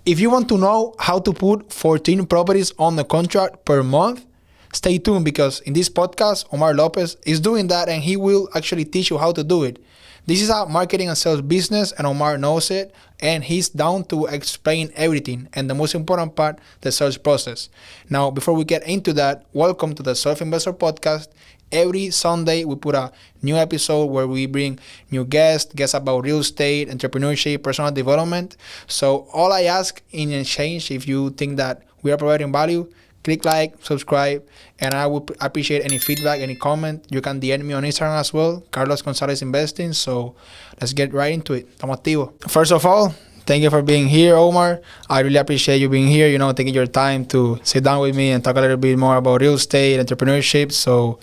If you want to know how to put 14 properties on the contract per month, stay tuned because in this podcast, Omar Lopez is doing that and he will actually teach you how to do it. This is a marketing and sales business and Omar knows it and he's down to explain everything and the most important part, the sales process. Now, before we get into that, welcome to the Self Investor Podcast. Every Sunday, we put a new episode where we bring new guests about real estate, entrepreneurship, personal development. So all I ask in exchange, if you think that we are providing value, click like, subscribe, and I would appreciate any feedback, any comment. You can DM me on Instagram as well, Carlos Gonzalez Investing. So let's get right into it. Estamos activos. First of all, thank you for being here, Omar. I really appreciate you being here, taking your time to sit down with me and talk a little bit more about real estate, entrepreneurship. So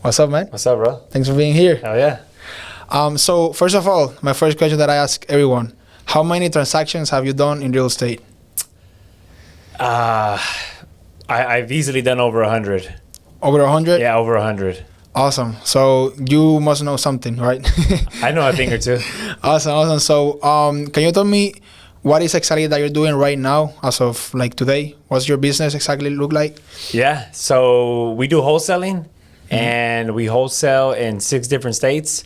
what's up, man? What's up, bro? Thanks for being here. Oh, yeah. So first of all, my first question that I ask everyone, how many transactions have you done in real estate? I've easily done over 100. Over 100? Yeah, over 100. Awesome. So you must know something, right? I know a thing or two. Awesome. So can you tell me what is exactly that you're doing right now as of like today? What's your business exactly look like? Yeah, so we do wholesaling, and we wholesale in 6 different states.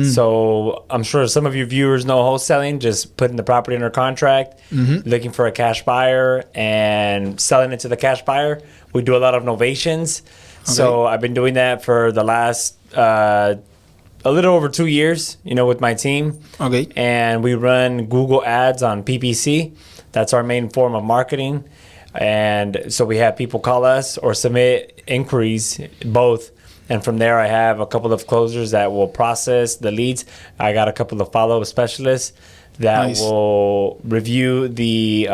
So I'm sure some of your viewers know wholesaling, just putting the property under contract, looking for a cash buyer and selling it to the cash buyer. We do a lot of novations. Okay. So I've been doing that for the last a little over 2 years, with my team. Okay. And we run Google ads on PPC. That's our main form of marketing. And so we have people call us or submit inquiries, both. And from there, I have a couple of closers that will process the leads. I got a couple of follow-up specialists that will review the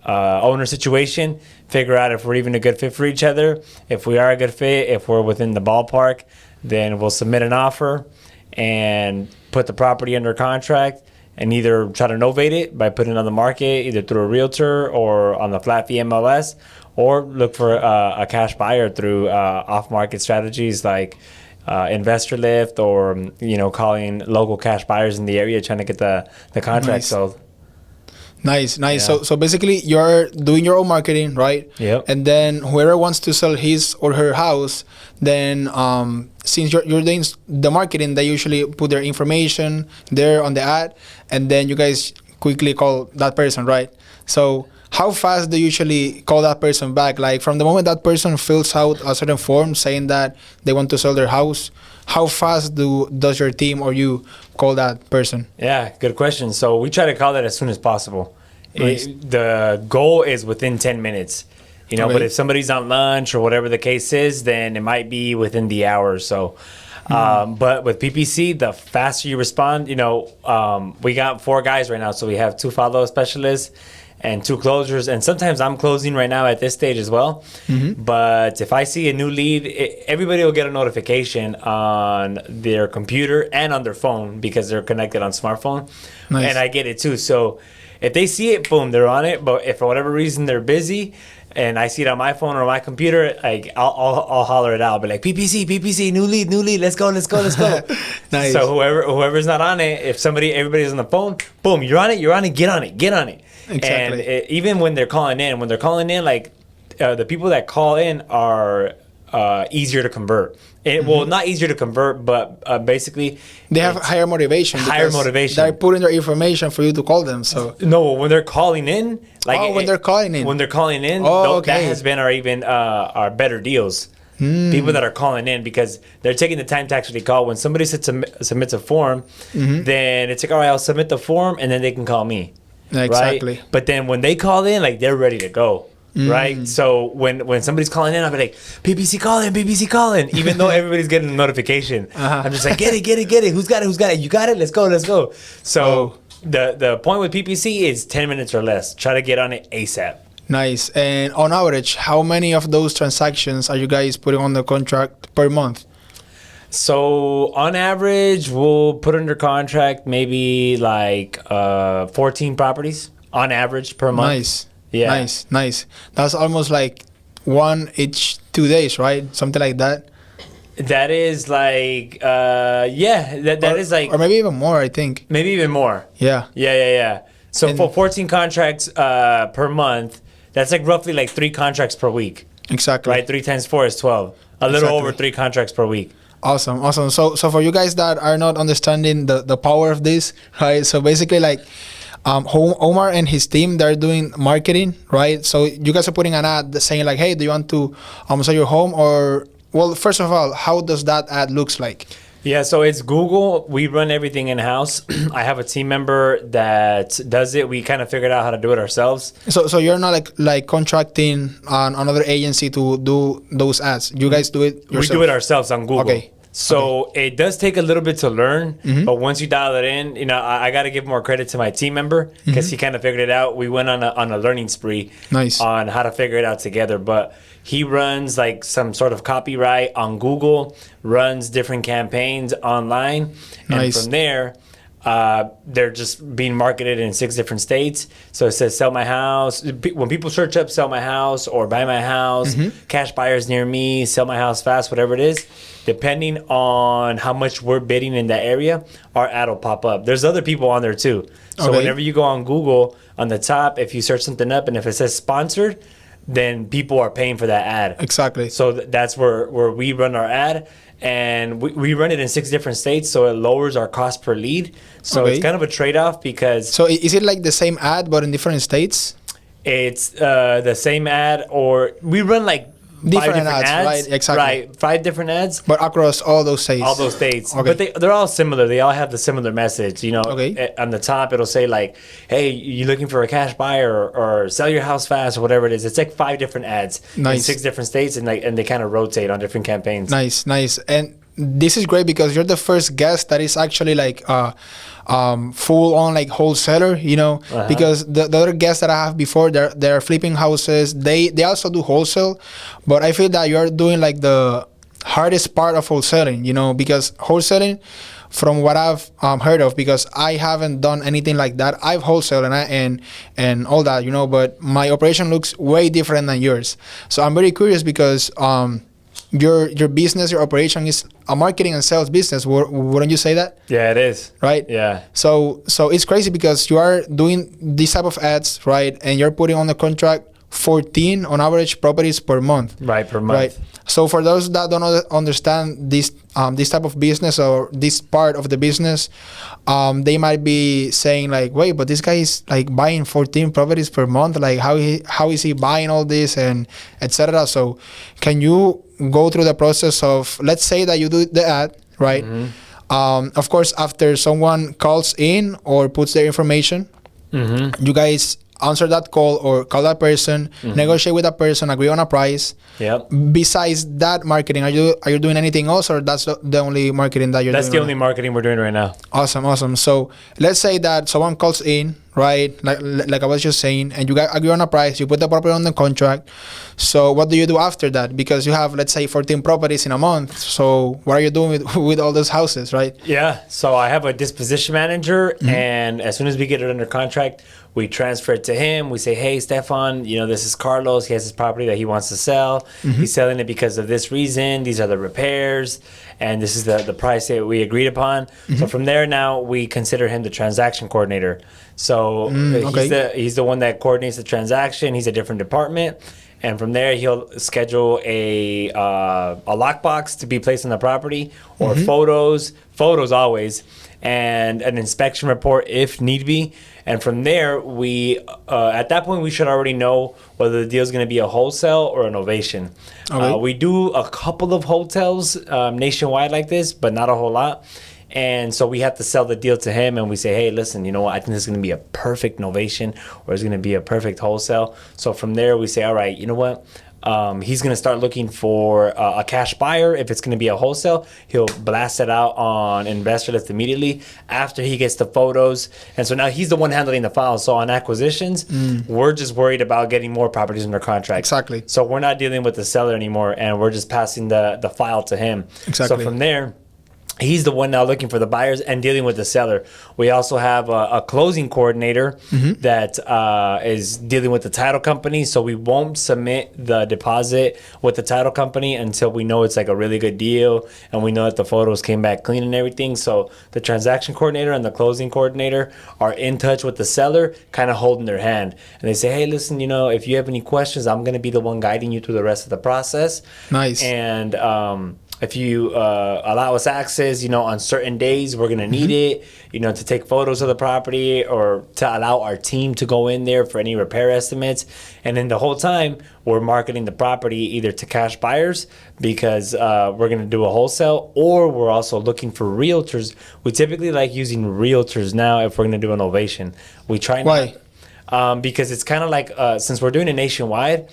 owner situation, figure out if we're even a good fit for each other. If we are a good fit, if we're within the ballpark, then we'll submit an offer and put the property under contract and either try to novate it by putting it on the market, either through a realtor or on the flat fee MLS, or look for a cash buyer through off-market strategies like Investor Lift or, calling local cash buyers in the area trying to get the contract sold. Nice. Yeah. So basically, you're doing your own marketing, right? Yep. And then whoever wants to sell his or her house, then since you're doing the marketing, they usually put their information there on the ad, and then you guys quickly call that person, right? So how fast do you usually call that person back? Like from the moment that person fills out a certain form saying that they want to sell their house, how fast does your team or you call that person? Yeah, good question. So we try to call it as soon as possible. Nice. The goal is within 10 minutes. Okay. But if somebody's on lunch or whatever the case is, then it might be within the hour or so. But with PPC, the faster you respond, we got 4 guys right now. So we have 2 follow specialists and 2 closers. And sometimes I'm closing right now at this stage as well. But if I see a new lead, everybody will get a notification on their computer and on their phone because they're connected on smartphone. Nice. And I get it too. So if they see it, boom, they're on it. But if for whatever reason they're busy and I see it on my phone or my computer, like I'll holler it out. I'll be like, PPC, new lead, let's go. Nice. So whoever's not on it, if everybody's on the phone, boom, you're on it, get on it. Exactly. And even when they're calling in, like the people that call in are easier to convert. Well, not easier to convert, but basically they have higher motivation. They're putting their information for you to call them. So no, when they're calling in, when they're calling in, that has been our better deals. People that are calling in because they're taking the time to actually call. When somebody submits a form, then it's like, all right, I'll submit the form, and then they can call me. Exactly. Right? But then when they call in, they're ready to go. Right? So when somebody's calling in, I'll be like, PPC calling, even though everybody's getting a notification. I'm just like, get it. Who's got it? You got it? Let's go. So the point with PPC is 10 minutes or less. Try to get on it ASAP. Nice. And on average, how many of those transactions are you guys putting on the contract per month? So on average, we'll put under contract maybe 14 properties on average per month. Nice. Yeah. Nice. That's almost like one each 2 days, right? Something like that. That is that is like... Or maybe even more, I think. Maybe even more. Yeah. Yeah. So for 14 contracts per month, that's like roughly like 3 contracts per week. Exactly. Right? 3 times 4 is 12. A little over 3 contracts per week. Awesome. So for you guys that are not understanding the power of this, right? So basically, like, Omar and his team, they're doing marketing, right? So you guys are putting an ad saying like, hey, do you want to sell your home? Or, well, first of all, how does that ad looks like? Yeah, so it's Google. We run everything in-house. I have a team member that does it. We kind of figured out how to do it ourselves. So you're not like contracting another agency to do those ads. You guys do it yourself? We do it ourselves on Google. Okay. So it does take a little bit to learn, but once you dial it in, you know, I got to give more credit to my team member because he kind of figured it out. We went on a learning spree on how to figure it out together. But he runs like some sort of copyright on Google, runs different campaigns online, and from there, they're just being marketed in 6 different states. So it says sell my house. When people search up sell my house or buy my house, cash buyers near me, sell my house fast, whatever it is, depending on how much we're bidding in that area, our ad will pop up. There's other people on there too. So whenever you go on Google, on the top, if you search something up and if it says sponsored, then people are paying for that ad. Exactly. So that's where we run our ad. And we run it in 6 different states, so it lowers our cost per lead. So it's kind of a trade-off because... So is it like the same ad but in different states? It's the same ad, or we run like different ads. Right? Exactly. Right, 5 different ads. But across all those states. All those states. But they're all similar. They all have the similar message. You know, on the top, it'll say like, hey, you looking for a cash buyer or sell your house fast or whatever it is. It's like 5 different ads in 6 different states, and they kind of rotate on different campaigns. Nice. And this is great because you're the first guest that is actually like full on like wholesaler, you know, because the other guests that I have before, they're flipping houses. They also do wholesale, but I feel that you're doing like the hardest part of wholesaling, you know, because wholesaling, from what I've heard of, because I haven't done anything like that. I've wholesaled and all that, you know, but my operation looks way different than yours. So I'm very curious because your business, your operation is a marketing and sales business. Wouldn't you say that? Yeah, it is. Right? Yeah. So it's crazy because you are doing this type of ads, right? And you're putting on the contract 14 on average properties per month. Right, per month. Right. So for those that don't understand this type of business or this part of the business, they might be saying like, wait, but this guy is like buying 14 properties per month. Like how is he buying all this and etc. So can you go through the process of, let's say that you do the ad, right? Of course, after someone calls in or puts their information, you guys answer that call or call that person, negotiate with that person, agree on a price. Yep. Besides that marketing, are you doing anything else, or that's the only marketing that you're doing? That's the only marketing we're doing right now. Awesome. So let's say that someone calls in, right? Like I was just saying, and you guys agree on a price, you put the property on the contract. So what do you do after that? Because you have, let's say, 14 properties in a month. So what are you doing with all those houses, right? Yeah. So I have a disposition manager, and as soon as we get it under contract, we transfer it to him. We say, hey, Stefan, you know, this is Carlos. He has his property that he wants to sell. He's selling it because of this reason. These are the repairs, and this is the price that we agreed upon. So from there, now we consider him the transaction coordinator. So he's the one that coordinates the transaction. He's a different department. And from there, he'll schedule a lockbox to be placed on the property, or photos always, and an inspection report if need be. And from there, we at that point, we should already know whether the deal is going to be a wholesale or an ovation. We do a couple of hotels nationwide like this, but not a whole lot. And so we have to sell the deal to him, and we say, hey, listen, you know what? I think this is going to be a perfect novation, or it's going to be a perfect wholesale. So from there, we say, all right, you know what? He's going to start looking for a cash buyer. If it's going to be a wholesale, he'll blast it out on Investor List immediately after he gets the photos. And so now he's the one handling the files. So on acquisitions, we're just worried about getting more properties under contract. Exactly. So we're not dealing with the seller anymore, and we're just passing the file to him. Exactly. So from there, he's the one now looking for the buyers and dealing with the seller. We also have a closing coordinator that is dealing with the title company. So we won't submit the deposit with the title company until we know it's like a really good deal and we know that the photos came back clean and everything. So the transaction coordinator and the closing coordinator are in touch with the seller, kind of holding their hand. And they say, hey, listen, if you have any questions, I'm going to be the one guiding you through the rest of the process. Nice. And if you allow us access, on certain days, we're going to need it, to take photos of the property or to allow our team to go in there for any repair estimates. And then the whole time, we're marketing the property either to cash buyers because we're going to do a wholesale, or we're also looking for realtors. We typically like using realtors now if we're going to do an ovation. We try not. Why? Because it's kind of like, since we're doing it nationwide,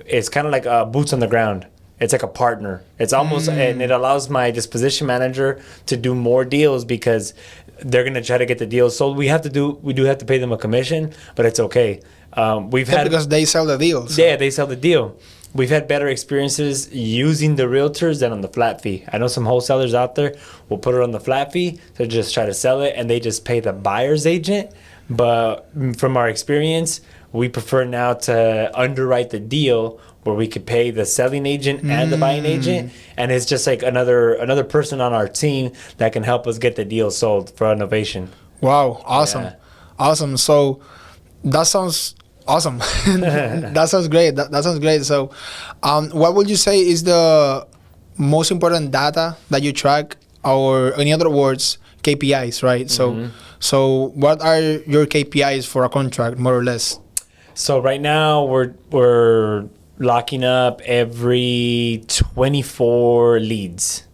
it's kind of like boots on the ground. It's like a partner. It's almost, and it allows my disposition manager to do more deals because they're going to try to get the deals sold. We do have to pay them a commission, but it's okay. Because they sell the deals. Yeah, they sell the deal. We've had better experiences using the realtors than on the flat fee. I know some wholesalers out there will put it on the flat fee to just try to sell it, and they just pay the buyer's agent. But from our experience, we prefer now to underwrite the deal where we could pay the selling agent and the buying agent, and it's just like another person on our team that can help us get the deal sold for innovation. Wow, awesome. Yeah. Awesome. So that sounds awesome. That sounds great. That sounds great. So what would you say is the most important data that you track, or in other words, KPIs, right? So what are your KPIs for a contract, more or less? So right now we're locking up every 24 leads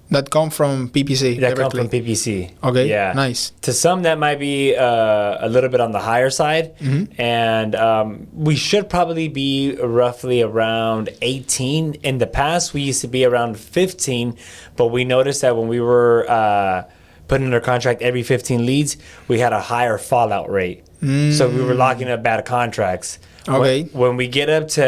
that come from PPC that directly. come from PPC. Okay, yeah, nice. To some that might be a little bit on the higher side, and we should probably be roughly around 18. In the past, we used to be around 15, but we noticed that when we were putting under contract every 15 leads, we had a higher fallout rate. So we were locking up bad contracts. Okay. When we get up to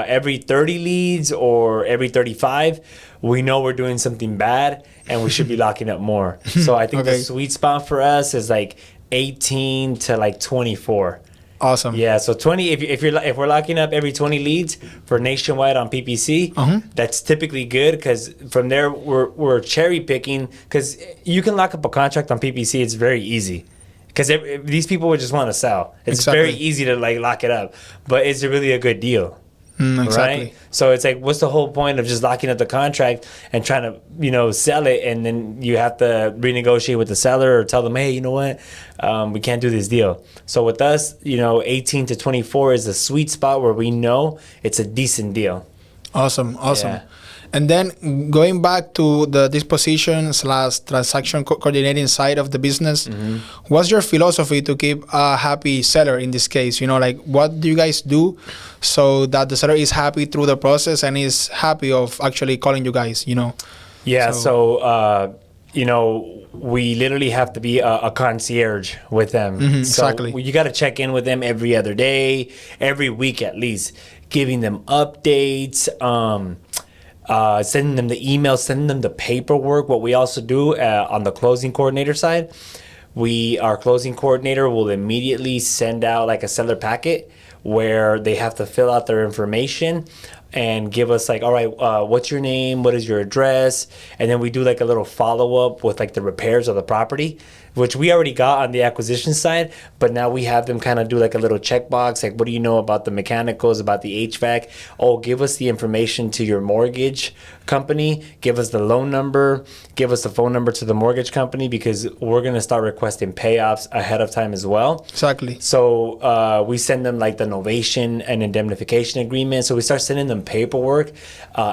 every 30 leads or every 35, we know we're doing something bad and we should be locking up more. So I think the sweet spot for us is like 18 to like 24. Awesome. Yeah, so 20. If we're locking up every 20 leads for nationwide on PPC, that's typically good because from there we're cherry picking, because you can lock up a contract on PPC. It's very easy. Because these people would just want to sell. It's very easy to like lock it up, but is it really a good deal? Exactly. Right? So it's like, what's the whole point of just locking up the contract and trying to, sell it, and then you have to renegotiate with the seller or tell them, hey, you know what, we can't do this deal. So with us, 18 to 24 is the sweet spot where we know it's a decent deal. Awesome. Yeah. And then going back to the disposition / transaction coordinating side of the business, what's your philosophy to keep a happy seller in this case? Like what do you guys do so that the seller is happy through the process and is happy of actually calling you guys, Yeah, so we literally have to be a concierge with them. Exactly. So you got to check in with them every other day, every week at least, giving them updates, sending them the emails, sending them the paperwork. What we also do on the closing coordinator side, our closing coordinator will immediately send out like a seller packet where they have to fill out their information and give us like, all right, what's your name? What is your address? And then we do like a little follow-up with like the repairs of the property, which we already got on the acquisition side, but now we have them kind of do like a little checkbox, like what do you know about the mechanicals, about the HVAC? Oh, give us the information to your mortgage company, give us the loan number, give us the phone number to the mortgage company, because we're going to start requesting payoffs ahead of time as well. Exactly. So we send them like the novation and indemnification agreement. So we start sending them paperwork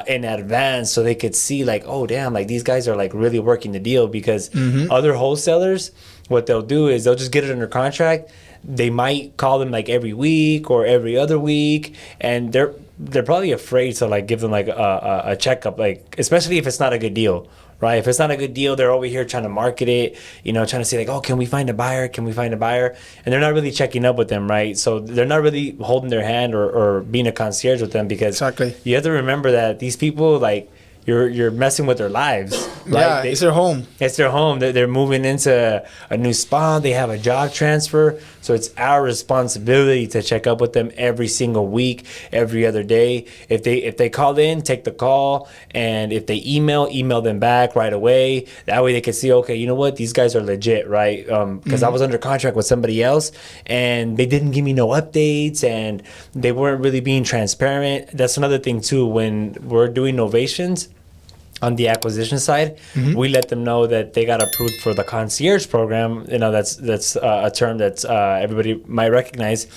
in advance so they could see like, oh damn, like these guys are like really working the deal, because other wholesalers, what they'll do is they'll just get it under contract. They might call them like every week or every other week, and they're probably afraid to like give them like a checkup, like especially if it's not a good deal, right? If it's not a good deal, they're over here trying to market it, trying to say like, oh, can we find a buyer? Can we find a buyer? And they're not really checking up with them, right? So they're not really holding their hand or being a concierge with them, because Exactly. you have to remember that these people, like, you're messing with their lives. Yeah, it's their home. It's their home. They're moving into a new spot. They have a job transfer. So it's our responsibility to check up with them every single week, every other day. If they call in, take the call. And if they email them back right away. That way they can see, okay, you know what? These guys are legit, right? Because I was under contract with somebody else and they didn't give me no updates and they weren't really being transparent. That's another thing too. When we're doing novations, on the acquisition side, we let them know that they got approved for the concierge program. You know, that's a term that everybody might recognize.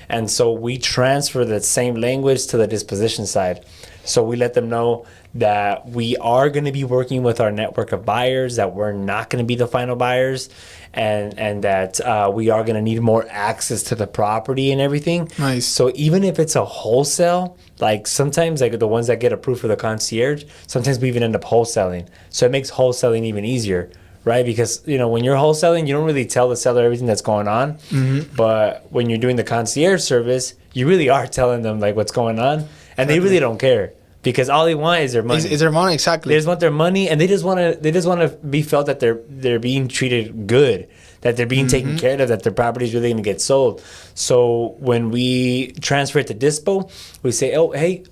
And so we transfer that same language to the disposition side. So we let them know that we are going to be working with our network of buyers, that we're not going to be the final buyers, and that we are going to need more access to the property and everything. Nice. So even if it's a wholesale, like sometimes like the ones that get approved for the concierge, sometimes we even end up wholesaling. So it makes wholesaling even easier, right? Because, you know, when you're wholesaling, you don't really tell the seller everything that's going on. But when you're doing the concierge service, you really are telling them like what's going on, and they really don't care. Because all they want is their money. Is their money, exactly. They just want their money, and they just want to be felt that they're being treated good, that they're being taken care of, that their property is really going to get sold. So when we transfer it to Dispo, we say, oh, hey,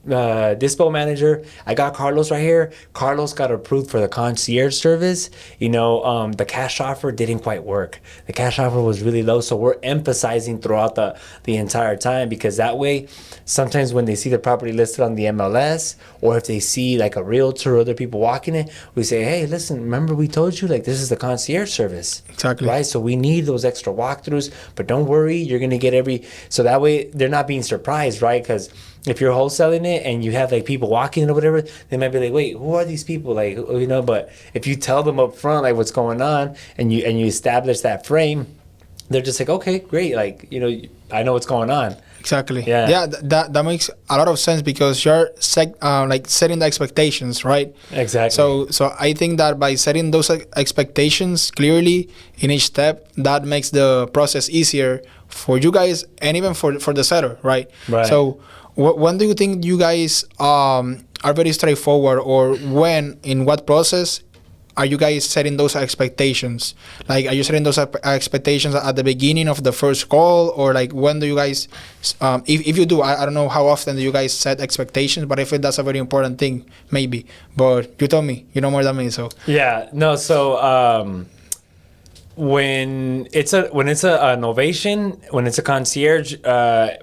Dispo manager, I got Carlos right here. Carlos got approved for the concierge service. You know, the cash offer didn't quite work. The cash offer was really low, so we're emphasizing throughout the entire time, because that way, sometimes when they see the property listed on the MLS, or if they see like a realtor or other people walking it, we say, hey, listen, remember we told you like this is the concierge service. Exactly. Right? So we need those extra walkthroughs, but don't worry, you're going to get so that way they're not being surprised, right? Because if you're wholesaling it and you have like people walking it or whatever, they might be like, wait, who are these people? Like, you know, but if you tell them up front like what's going on, and you establish that frame, they're just like, okay, great. Like, you know, I know what's going on. Exactly. Yeah. That makes a lot of sense, because you're like setting the expectations, right? Exactly. So I think that by setting those expectations clearly in each step, that makes the process easier for you guys and even for the seller, right? Right. So when do you think you guys are very straightforward, or in what process are you guys setting those expectations? Like, are you setting those expectations at the beginning of the first call, or like when do you guys, if you do, I don't know how often do you guys set expectations, but I feel that's a very important thing, maybe. But you tell me, you know more than me, so. Yeah, no, so when it's a novation, when it's a concierge,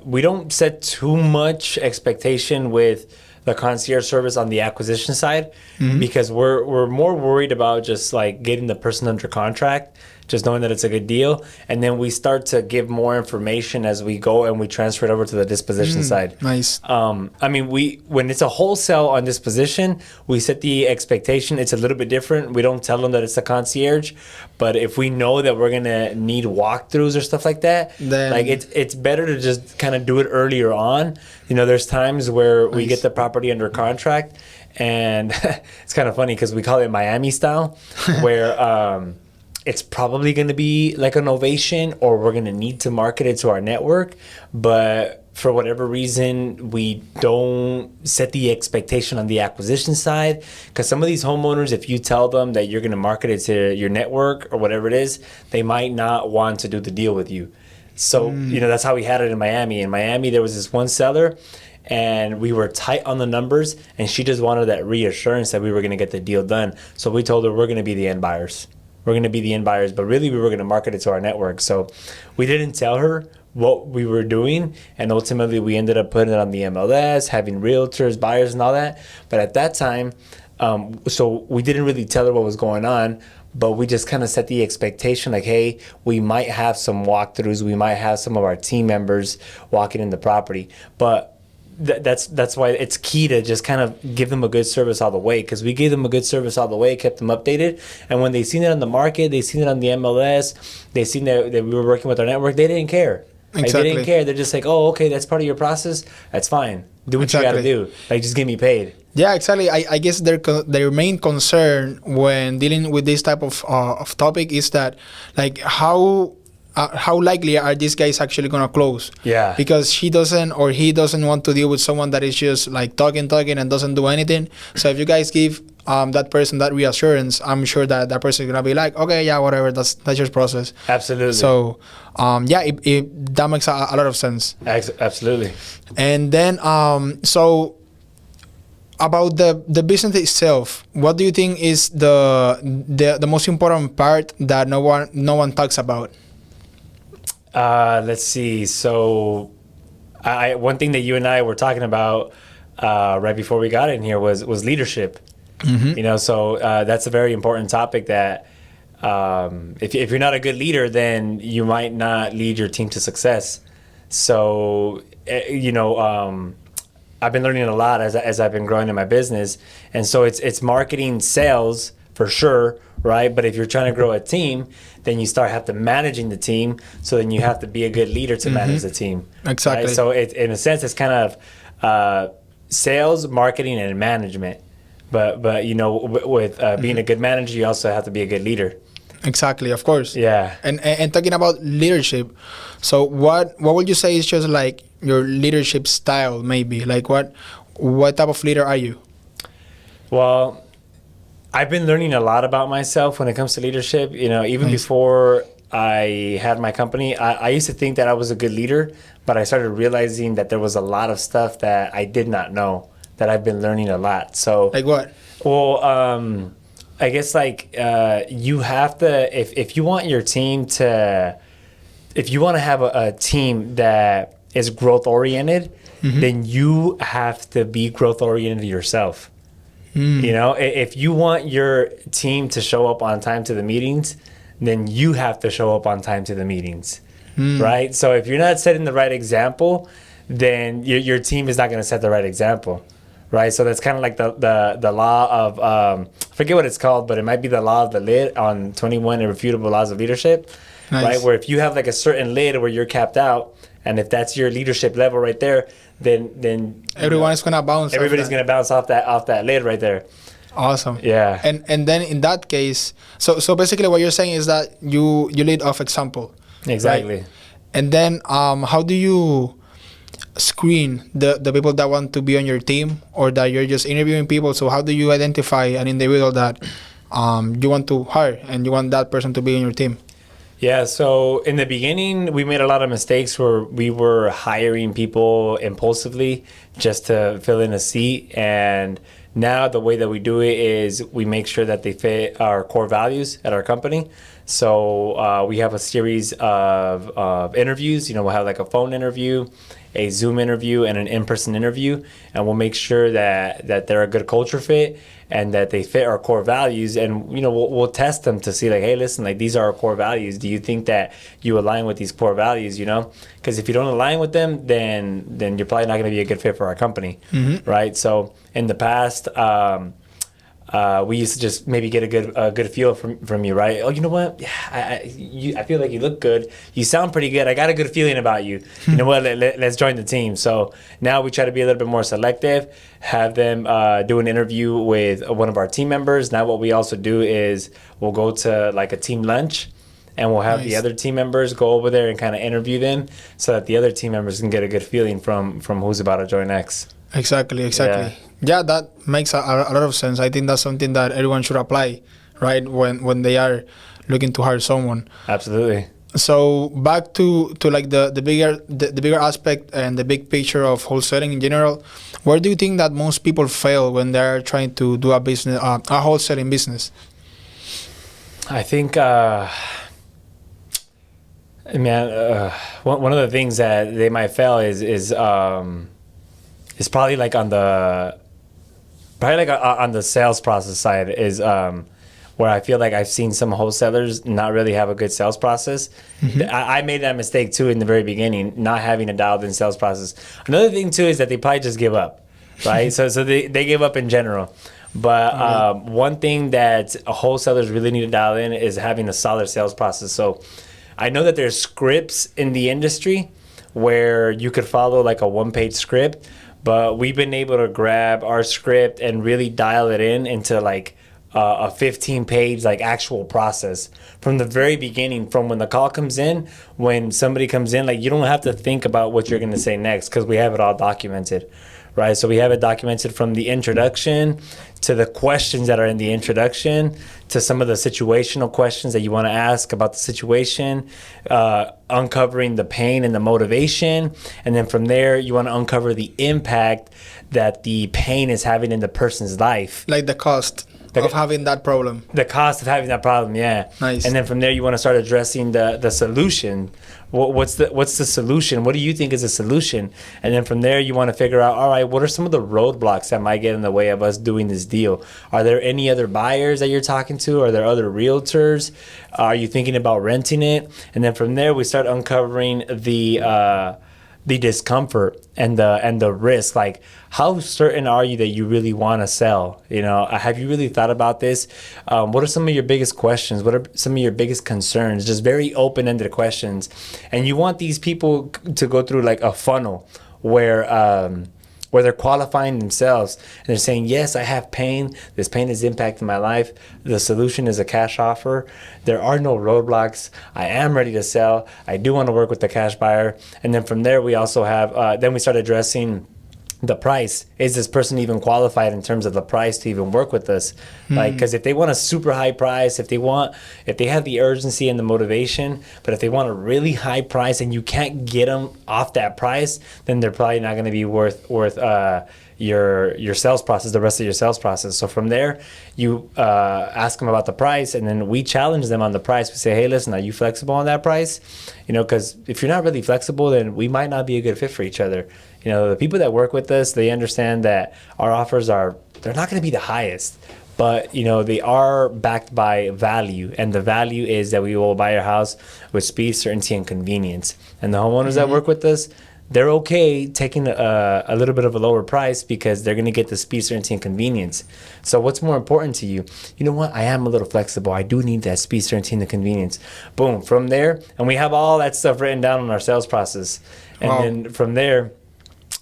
we don't set too much expectation with the concierge service on the acquisition side, because we're more worried about just like getting the person under contract, just knowing that it's a good deal, and then we start to give more information as we go and we transfer it over to the disposition side. Nice. I mean, when it's a wholesale on disposition, we set the expectation. It's a little bit different. We don't tell them that it's a concierge, but if we know that we're gonna need walkthroughs or stuff like that, then like it's better to just kind of do it earlier on. You know, there's times where we get the property under contract, and it's kind of funny because we call it Miami style, where it's probably going to be like a novation, or we're going to need to market it to our network, but for whatever reason, we don't set the expectation on the acquisition side, because some of these homeowners, if you tell them that you're going to market it to your network or whatever it is, they might not want to do the deal with you. So, you know, that's how we had it in Miami. In Miami, there was this one seller, and we were tight on the numbers, and she just wanted that reassurance that we were going to get the deal done. So we told her we're going to be the end buyers. We're going to be the end buyers, but really we were going to market it to our network. So we didn't tell her what we were doing, and ultimately we ended up putting it on the MLS, having realtors, buyers, and all that. But at that time, so we didn't really tell her what was going on, but we just kind of set the expectation like, hey, we might have some walkthroughs, we might have some of our team members walking in the property, but that's why it's key to just kind of give them a good service all the way, because we gave them a good service all the way, kept them updated, and when they seen it on the market, they seen it on the MLS, they seen that we were working with our network, they didn't care. Exactly. Like, they didn't care. They're just like, oh, okay, that's part of your process. That's fine. Do what you got to do. Like, just get me paid. Yeah, exactly. I guess their main concern when dealing with this type of topic is that, like, how how likely are these guys actually gonna close? Yeah. Because she doesn't or he doesn't want to deal with someone that is just like talking and doesn't do anything. So if you guys give that person that reassurance, I'm sure that that person is gonna be like, okay, yeah, whatever, that's your process. Absolutely. So yeah, that makes a lot of sense. Absolutely. And then so about the business itself, what do you think is the most important part that no one talks about? Let's see. So, one thing that you and I were talking about right before we got in here was leadership. Mm-hmm. You know, so that's a very important topic. That if you're not a good leader, then you might not lead your team to success. So, you know, I've been learning a lot as I've been growing in my business, and so it's marketing, sales for sure, right? But if you're trying to grow a team, then you have to managing the team. So then you have to be a good leader to manage the team. Exactly. Right? So in a sense, it's kind of sales, marketing, and management. But you know, with being a good manager, you also have to be a good leader. Exactly, of course. Yeah. And talking about leadership, so what would you say is just like your leadership style, maybe? Like what type of leader are you? Well, I've been learning a lot about myself when it comes to leadership. You know, even Nice. before I had my company, I used to think that I was a good leader, but I started realizing that there was a lot of stuff that I did not know, that I've been learning a lot. So, Like what? well, I guess like you have to, if you want your team to, if you want to have a team that is growth oriented, then you have to be growth oriented yourself. You know, if you want your team to show up on time to the meetings, then you have to show up on time to the meetings, right? So if you're not setting the right example, then your team is not going to set the right example, right? So that's kind of like the law of, I forget what it's called, but it might be the law of the lid on 21 Irrefutable Laws of Leadership, Nice. right? Where if you have like a certain lid where you're capped out, and if that's your leadership level right there, then Everyone is gonna bounce. off everybody's that. gonna bounce off that lid right there. Awesome. Yeah. And then in that case, so basically what you're saying is that you lead off example. Exactly. Right? And then how do you screen the people that want to be on your team, or that you're just interviewing people? So how do you identify an individual that you want to hire and you want that person to be on your team? Yeah, so in the beginning, we made a lot of mistakes where we were hiring people impulsively just to fill in a seat. And now the way that we do it is we make sure that they fit our core values at our company. So we have a series of interviews. You know, we'll have like a phone interview, a Zoom interview, and an in-person interview. And we'll make sure that they're a good culture fit and that they fit our core values. And, you know, we'll test them to see like, hey, listen, like these are our core values. Do you think that you align with these core values, you know? Because if you don't align with them, then you're probably not going to be a good fit for our company, right? So in the past, we used to just maybe get a good feel from you, right? Oh, you know what? Yeah, I feel like you look good. You sound pretty good. I got a good feeling about you. You know what? Let's join the team. So now we try to be a little bit more selective. Have them do an interview with one of our team members. Now what we also do is we'll go to like a team lunch, and we'll have the Nice. other team members go over there and kind of interview them, so that the other team members can get a good feeling from who's about to join next. Exactly. Yeah, that makes a lot of sense. I think that's something that everyone should apply, right? When they are looking to hire someone. Absolutely. So back to like the bigger aspect and the big picture of wholesaling in general. Where do you think that most people fail when they're trying to do a business, a wholesaling business? I think, one of the things that they might fail is probably like on the sales process side is where I feel like I've seen some wholesalers not really have a good sales process. I made that mistake too in the very beginning, not having a dialed in sales process. Another thing too is that they probably just give up, right? so they give up in general. But one thing that wholesalers really need to dial in is having a solid sales process. So I know that there's scripts in the industry where you could follow like a one-page script, but we've been able to grab our script and really dial it in into like a 15-page like actual process from the very beginning, from when the call comes in, when somebody comes in, like you don't have to think about what you're going to say next because we have it all documented, right? So we have it documented from the introduction to the questions that are in the introduction to some of the situational questions that you want to ask about the situation, uncovering the pain and the motivation. And then from there, you want to uncover the impact that the pain is having in the person's life. Like the cost of having that problem. The cost of having that problem, yeah. Nice. And then from there, you want to start addressing the solution. What's the solution? What do you think is a solution? And then from there, you want to figure out, all right, what are some of the roadblocks that might get in the way of us doing this deal? Are there any other buyers that you're talking to? Are there other realtors? Are you thinking about renting it? And then from there, we start uncovering the discomfort and the risk. Like, how certain are you that you really want to sell? You know, have you really thought about this? What are some of your biggest questions? What are some of your biggest concerns? Just very open-ended questions. And you want these people to go through like a funnel where they're qualifying themselves and they're saying, yes, I have pain. This pain is impacting my life. The solution is a cash offer. There are no roadblocks. I am ready to sell. I do want to work with the cash buyer. And then from there, we also have, then we start addressing the price. Is this person even qualified in terms of the price to even work with us? Like, because if they want a super high price, if they have the urgency and the motivation, but if they want a really high price and you can't get them off that price, then they're probably not going to be worth your sales process, the rest of your sales process. So from there, you ask them about the price, and then we challenge them on the price. We say, hey, listen, are you flexible on that price? You know, because if you're not really flexible, then we might not be a good fit for each other. You know, the people that work with us, they understand that our offers they're not going to be the highest, but, you know, they are backed by value. And the value is that we will buy your house with speed, certainty, and convenience. And the homeowners that work with us, they're okay taking a little bit of a lower price because they're going to get the speed, certainty, and convenience. So what's more important to you? You know what? I am a little flexible. I do need that speed, certainty, and the convenience. Boom. From there, and we have all that stuff written down on our sales process. And then from there,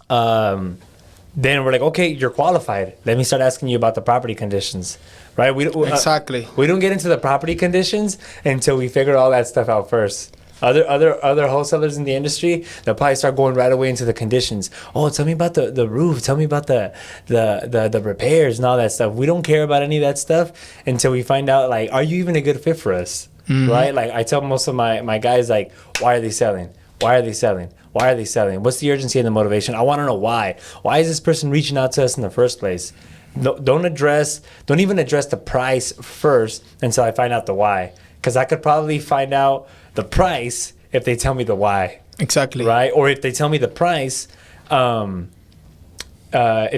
then we're like, okay, you're qualified. Let me start asking you about the property conditions, right? Exactly. We don't get into the property conditions until we figure all that stuff out first. Other wholesalers in the industry, they'll probably start going right away into the conditions. Oh, tell me about the roof. Tell me about the repairs and all that stuff. We don't care about any of that stuff until we find out, like, are you even a good fit for us, right? Like, I tell most of my guys, like, why are they selling? Why are they selling? Why are they selling? What's the urgency and the motivation? I want to know why. Why is this person reaching out to us in the first place? Don't even address the price first until I find out the why. Because I could probably find out the price if they tell me the why. Exactly. Right? Or if they tell me the price, if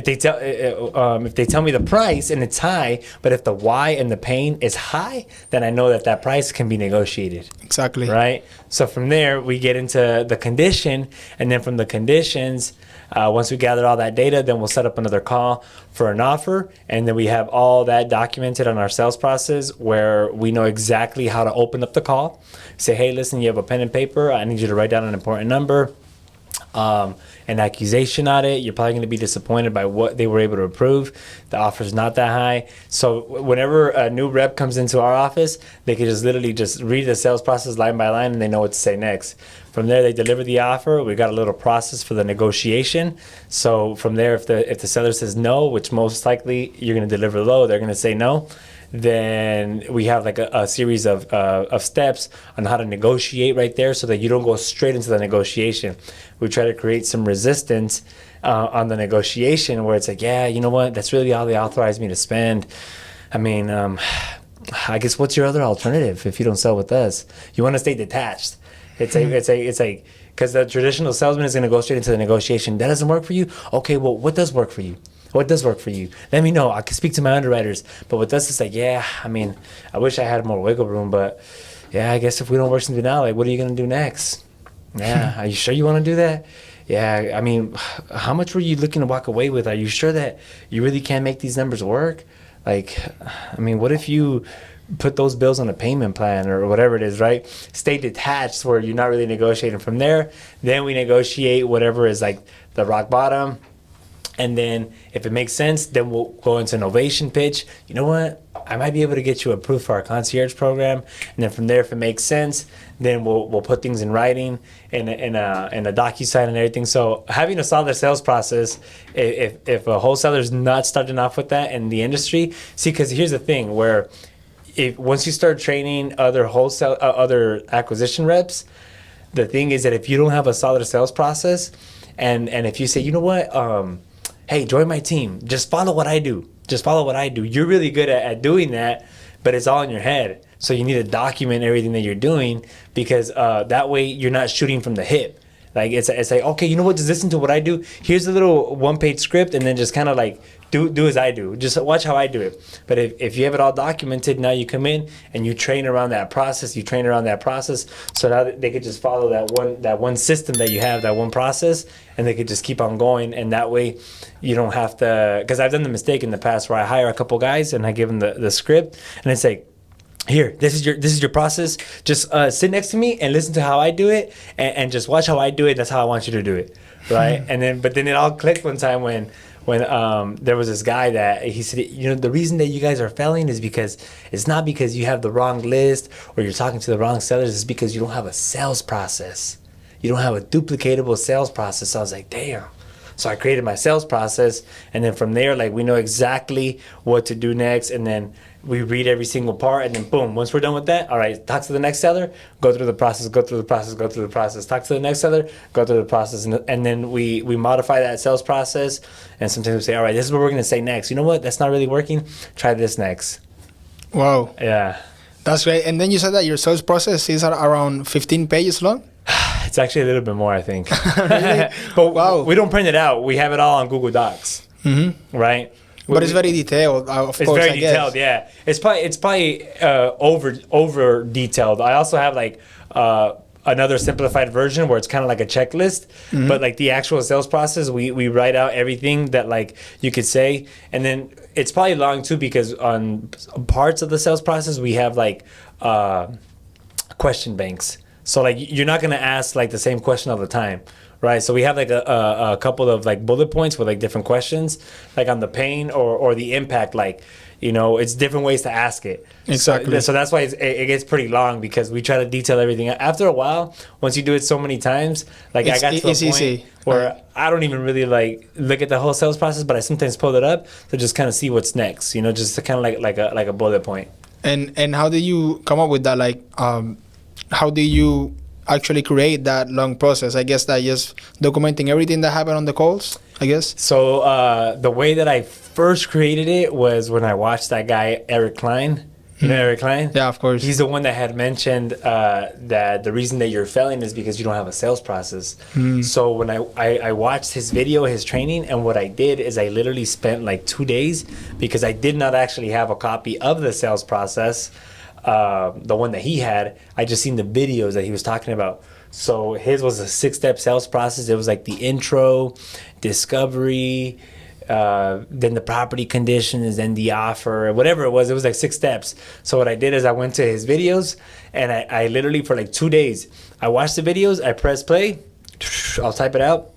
they tell me the price and it's high, but if the why and the pain is high, then I know that price can be negotiated. Exactly. Right? So from there, we get into the condition, and then from the conditions, once we gather all that data, then we'll set up another call for an offer, and then we have all that documented on our sales process where we know exactly how to open up the call. Say, hey, listen, you have a pen and paper. I need you to write down an important number. An accusation on it. You're probably going to be disappointed by what they were able to approve. The offer's not that high. So whenever a new rep comes into our office, they can just literally just read the sales process line by line and they know what to say next. From there, they deliver the offer. We got a little process for the negotiation. So from there, if the seller says no, which most likely you're going to deliver low, they're going to say no. Then we have like a series of steps on how to negotiate right there so that you don't go straight into the negotiation. We try to create some resistance on the negotiation where it's like, yeah, you know what? That's really all they authorized me to spend. I mean, I guess what's your other alternative if you don't sell with us? You want to stay detached. It's like because the traditional salesman is going to go straight into the negotiation. That doesn't work for you? Okay, well, what does work for you? What does work for you? Let me know. I can speak to my underwriters. But with us, it's like, yeah, I mean, I wish I had more wiggle room, but yeah, I guess if we don't work something out, like, what are you going to do next? Yeah, are you sure you want to do that? Yeah, I mean, how much were you looking to walk away with? Are you sure that you really can't make these numbers work? Like, I mean, what if you put those bills on a payment plan or whatever it is, right? Stay detached where you're not really negotiating from there. Then we negotiate whatever is like the rock bottom. And then if it makes sense, then we'll go into an ovation pitch. You know what? I might be able to get you approved for our concierge program. And then from there, if it makes sense, then we'll put things in writing in a DocuSign and everything. So having a solid sales process, if a wholesaler is not starting off with that in the industry, see, because here's the thing where once you start training other acquisition reps, the thing is that if you don't have a solid sales process, and if you say, you know what, hey, join my team. Just follow what I do. You're really good at doing that, but it's all in your head. So you need to document everything that you're doing because that way you're not shooting from the hip. Like it's like, okay, you know what? Just listen to what I do. Here's a little 1-page script, and then just kind of like do as I do. Just watch how I do it. But if you have it all documented, now you come in and you train around that process. So now they could just follow that one system that you have, that one process, and they could just keep on going. And that way, you don't have to. Because I've done the mistake in the past where I hire a couple guys and I give them the script, and it's like, here, this is your process. Just sit next to me and listen to how I do it, and just watch how I do it. That's how I want you to do it, right? But then it all clicked one time when there was this guy that he said, you know, the reason that you guys are failing is because it's not because you have the wrong list or you're talking to the wrong sellers. It's because you don't have a sales process. You don't have a duplicatable sales process. So I was like, damn. So I created my sales process, and then from there, like, we know exactly what to do next, and then we read every single part, and then boom, once we're done with that, all right, talk to the next seller, go through the process, talk to the next seller, go through the process, and then we modify that sales process, and sometimes we say, all right, this is what we're going to say next. You know what? That's not really working. Try this next. Wow. Yeah. That's great. And then you said that your sales process is around 15 pages long? It's actually a little bit more, I think. Really? But wow. We don't print it out. We have it all on Google Docs, right? But it's very detailed, of course. It's very I guess. detailed, yeah. It's probably over detailed. I also have like another simplified version where it's kind of like a checklist, but like the actual sales process, we write out everything that like you could say, and then it's probably long too because on parts of the sales process we have like question banks. So like you're not gonna ask like the same question all the time, right? So we have like a couple of like bullet points with like different questions, like on the pain or the impact. Like, you know, it's different ways to ask it. Exactly. So that's why it gets pretty long because we try to detail everything. After a while, once you do it so many times, like I got to a point easy. where I don't even really like look at the whole sales process, but I sometimes pull it up to just kind of see what's next. You know, just to kind of like a bullet point. And how did you come up with that? Like, how do you actually create that long process? I guess that just documenting everything that happened on the calls, I guess. So the way that I first created it was when I watched that guy, Eric Klein. You know Eric Klein? Yeah, of course. He's the one that had mentioned that the reason that you're failing is because you don't have a sales process. So when I watched his video, his training, and what I did is I literally spent like 2 days because I did not actually have a copy of the sales process. The one that he had, I just seen the videos that he was talking about. So his was a 6-step sales process. It was like the intro, discovery, then the property conditions, then the offer, whatever it was like 6 steps. So what I did is I went to his videos and I literally for like 2 days, I watched the videos, I press play, I'll type it out,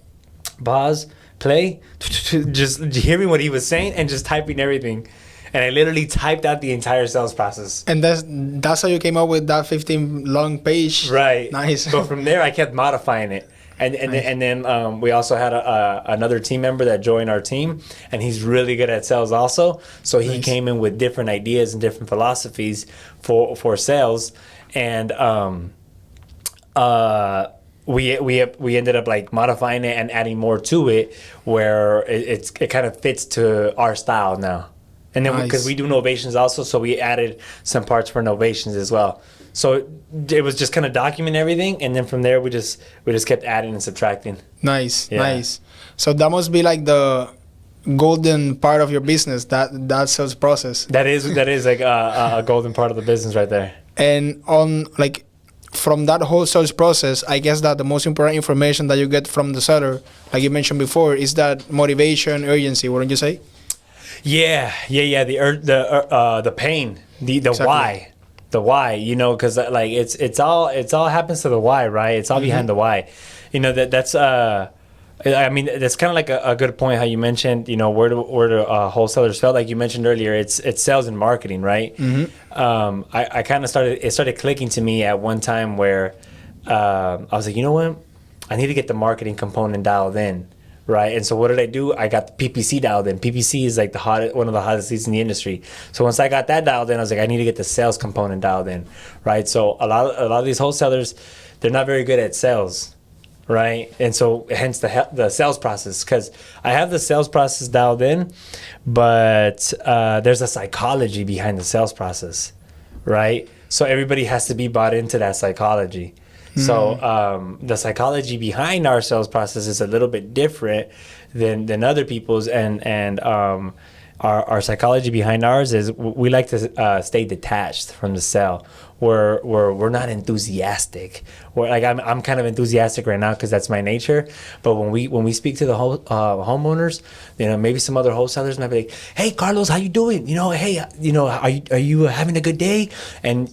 pause, play, just hearing what he was saying and just typing everything. And I literally typed out the entire sales process. And that's how you came up with that 15 long page. Right. Nice. So from there, I kept modifying it. And then we also had another team member that joined our team, and he's really good at sales also. So he came in with different ideas and different philosophies for sales. And we ended up like modifying it and adding more to it where it kind of fits to our style now. And then because we do novations also, so we added some parts for novations as well. So it was just kind of document everything, and then from there we just kept adding and subtracting. Nice. So that must be like the golden part of your business, that sales process. That is like a golden part of the business right there. And on like from that whole sales process, I guess that the most important information that you get from the seller, like you mentioned before, is that motivation, urgency. Wouldn't you say? Yeah. The pain, the Exactly. why, you know, because like it's all happens to the why, right? It's all behind the why, you know. That's I mean, that's kind of like a good point how you mentioned, where do wholesalers fail? Like you mentioned earlier, it's sales and marketing, right? I kind of started clicking to me at one time where I was like, you know what? I need to get the marketing component dialed in, right? And so what did I do? I got the PPC dialed in. PPC is like one of the hottest leads in the industry. So once I got that dialed in, I was like, I need to get the sales component dialed in, right? So a lot of these wholesalers, they're not very good at sales. Right. And so hence the sales process, because I have the sales process dialed in, but there's a psychology behind the sales process. Right. So everybody has to be bought into that psychology. So the psychology behind our sales process is a little bit different than other people's. And our psychology behind ours is we like to stay detached from the sale. We're not enthusiastic. We're like I'm kind of enthusiastic right now because that's my nature. But when we speak to the homeowners, maybe some other wholesalers might be like, "Hey, Carlos, how you doing? Hey, are you having a good day?" And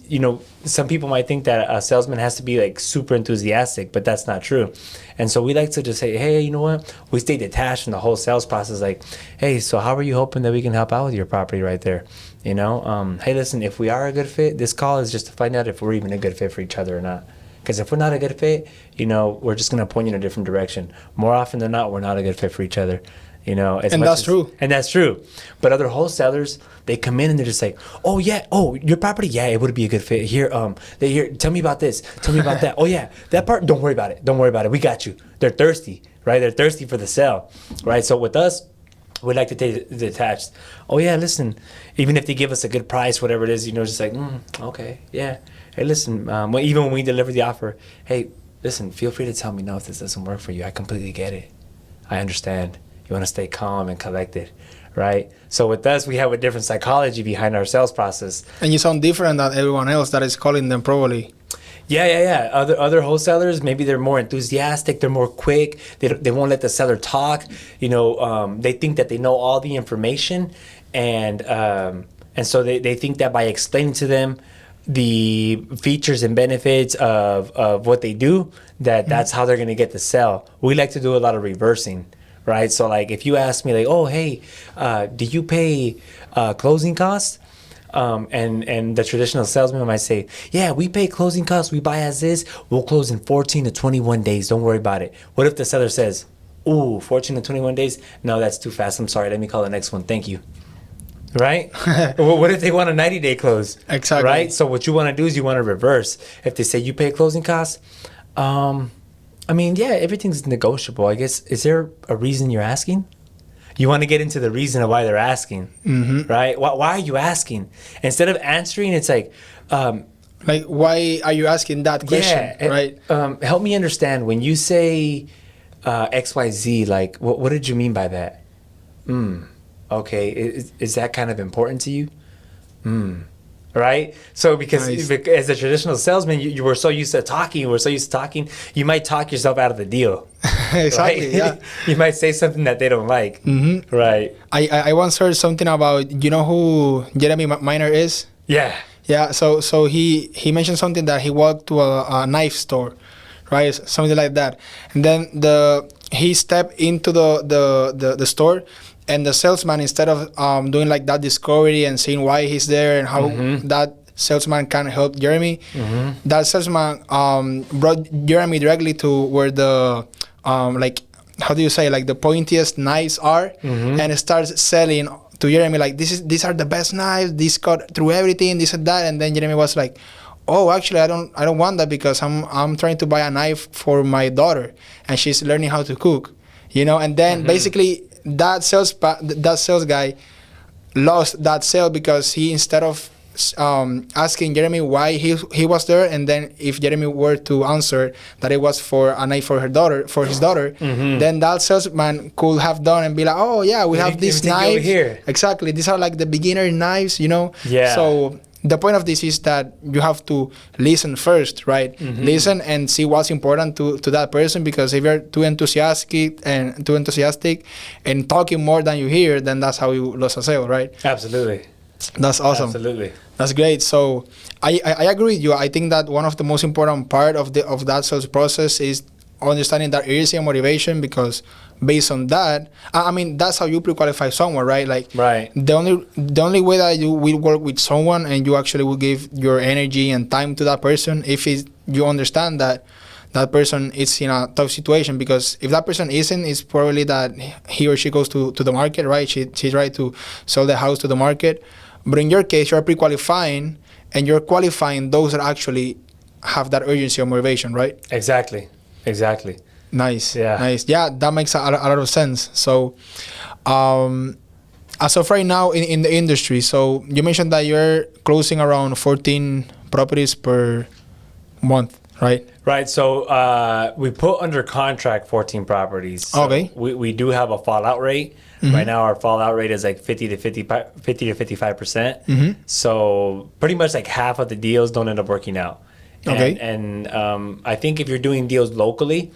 some people might think that a salesman has to be like super enthusiastic, but that's not true. And so we like to just say, "Hey, you know what?" We stay detached from the whole sales process. Like, "Hey, so how are you hoping that we can help out with your property right there?" Hey, listen, if we are a good fit, this call is just to find out if we're even a good fit for each other or not. Because if we're not a good fit, we're just going to point you in a different direction. More often than not, we're not a good fit for each other. And that's true. And that's true. But other wholesalers, they come in and they're just like, "Oh yeah, your property, yeah, it would be a good fit. Here, tell me about this, tell me about that. Oh yeah, that part, don't worry about it. We got you." They're thirsty, right? They're thirsty for the sale, right? So with us, we like to take detached. "Oh yeah, listen, even if they give us a good price, whatever it is, just like, okay, yeah. Hey, listen, even when we deliver the offer, hey, listen, feel free to tell me no if this doesn't work for you. I completely get it. I understand. You want to stay calm and collected, right?" So with us, we have a different psychology behind our sales process. And you sound different than everyone else that is calling them probably. Yeah. Other wholesalers, maybe they're more enthusiastic. They're more quick. They won't let the seller talk. They think that they know all the information, and so they think that by explaining to them the features and benefits of what they do, that's how they're going to get the sale. We like to do a lot of reversing, right? So like if you ask me like, "Oh, hey, do you pay closing costs?" And the traditional salesman might say, "Yeah, we pay closing costs. We buy as is. We'll close in 14 to 21 days. Don't worry about it." What if the seller says, "Ooh, 14 to 21 days? No, that's too fast. I'm sorry. Let me call the next one. Thank you." Right? What if they want a 90-day close? Exactly. Right? So what you want to do is you want to reverse. If they say you pay closing costs, yeah, everything's negotiable. I guess, is there a reason you're asking? You want to get into the reason of why they're asking, right? Why are you asking? Instead of answering, it's like, why are you asking that question, right? Help me understand when you say XYZ. Like, what did you mean by that? Okay, is that kind of important to you? Right? So because as a traditional salesman, you were so used to talking, you might talk yourself out of the deal. Exactly, right? yeah. You might say something that they don't like. Right. I once heard something about, who Jeremy Miner is? Yeah. Yeah, so he mentioned something that he walked to a knife store, right? Something like that. And then he stepped into the store, and the salesman, instead of doing like that discovery and seeing why he's there and how that salesman can help Jeremy, that salesman brought Jeremy directly to where the how do you say, like the pointiest knives are, and starts selling to Jeremy like, these are the best knives, these cut through everything, this and that. And then Jeremy was like, "Oh, actually, I don't want that because I'm trying to buy a knife for my daughter and she's learning how to cook," And then basically that sales guy lost that sale because he, instead of asking Jeremy why he was there, and then if Jeremy were to answer that it was for a knife for his daughter, then that salesman could have done and be like, "Oh yeah, we have these knives here. Exactly, these are like the beginner knives, Yeah. So the point of this is that you have to listen first, right? Listen and see what's important to that person, because if you're too enthusiastic and talking more than you hear, then that's how you lose a sale, right? Absolutely. That's awesome. Absolutely. That's great. So I agree with you. I think that one of the most important part of that sales process is understanding that urgency and motivation, because based on that, I mean, that's how you pre-qualify someone, right? Like, Right. the only way that you will work with someone and you actually will give your energy and time to that person if you understand that that person is in a tough situation. Because if that person isn't, it's probably that he or she goes to the market, right? She's right to sell the house to the market. But in your case, you're pre-qualifying and you're qualifying those that actually have that urgency or motivation, right? Exactly. Nice. Yeah. Nice. Yeah, that makes a lot of sense. So, as of right now in the industry, so you mentioned that you're closing around 14 properties per month, right? Right. So we put under contract 14 properties. So Okay. We do have a fallout rate. Right now, our fallout rate is like 50 to 55%. So pretty much like half of the deals don't end up working out. Okay. And I think if you're doing deals locally,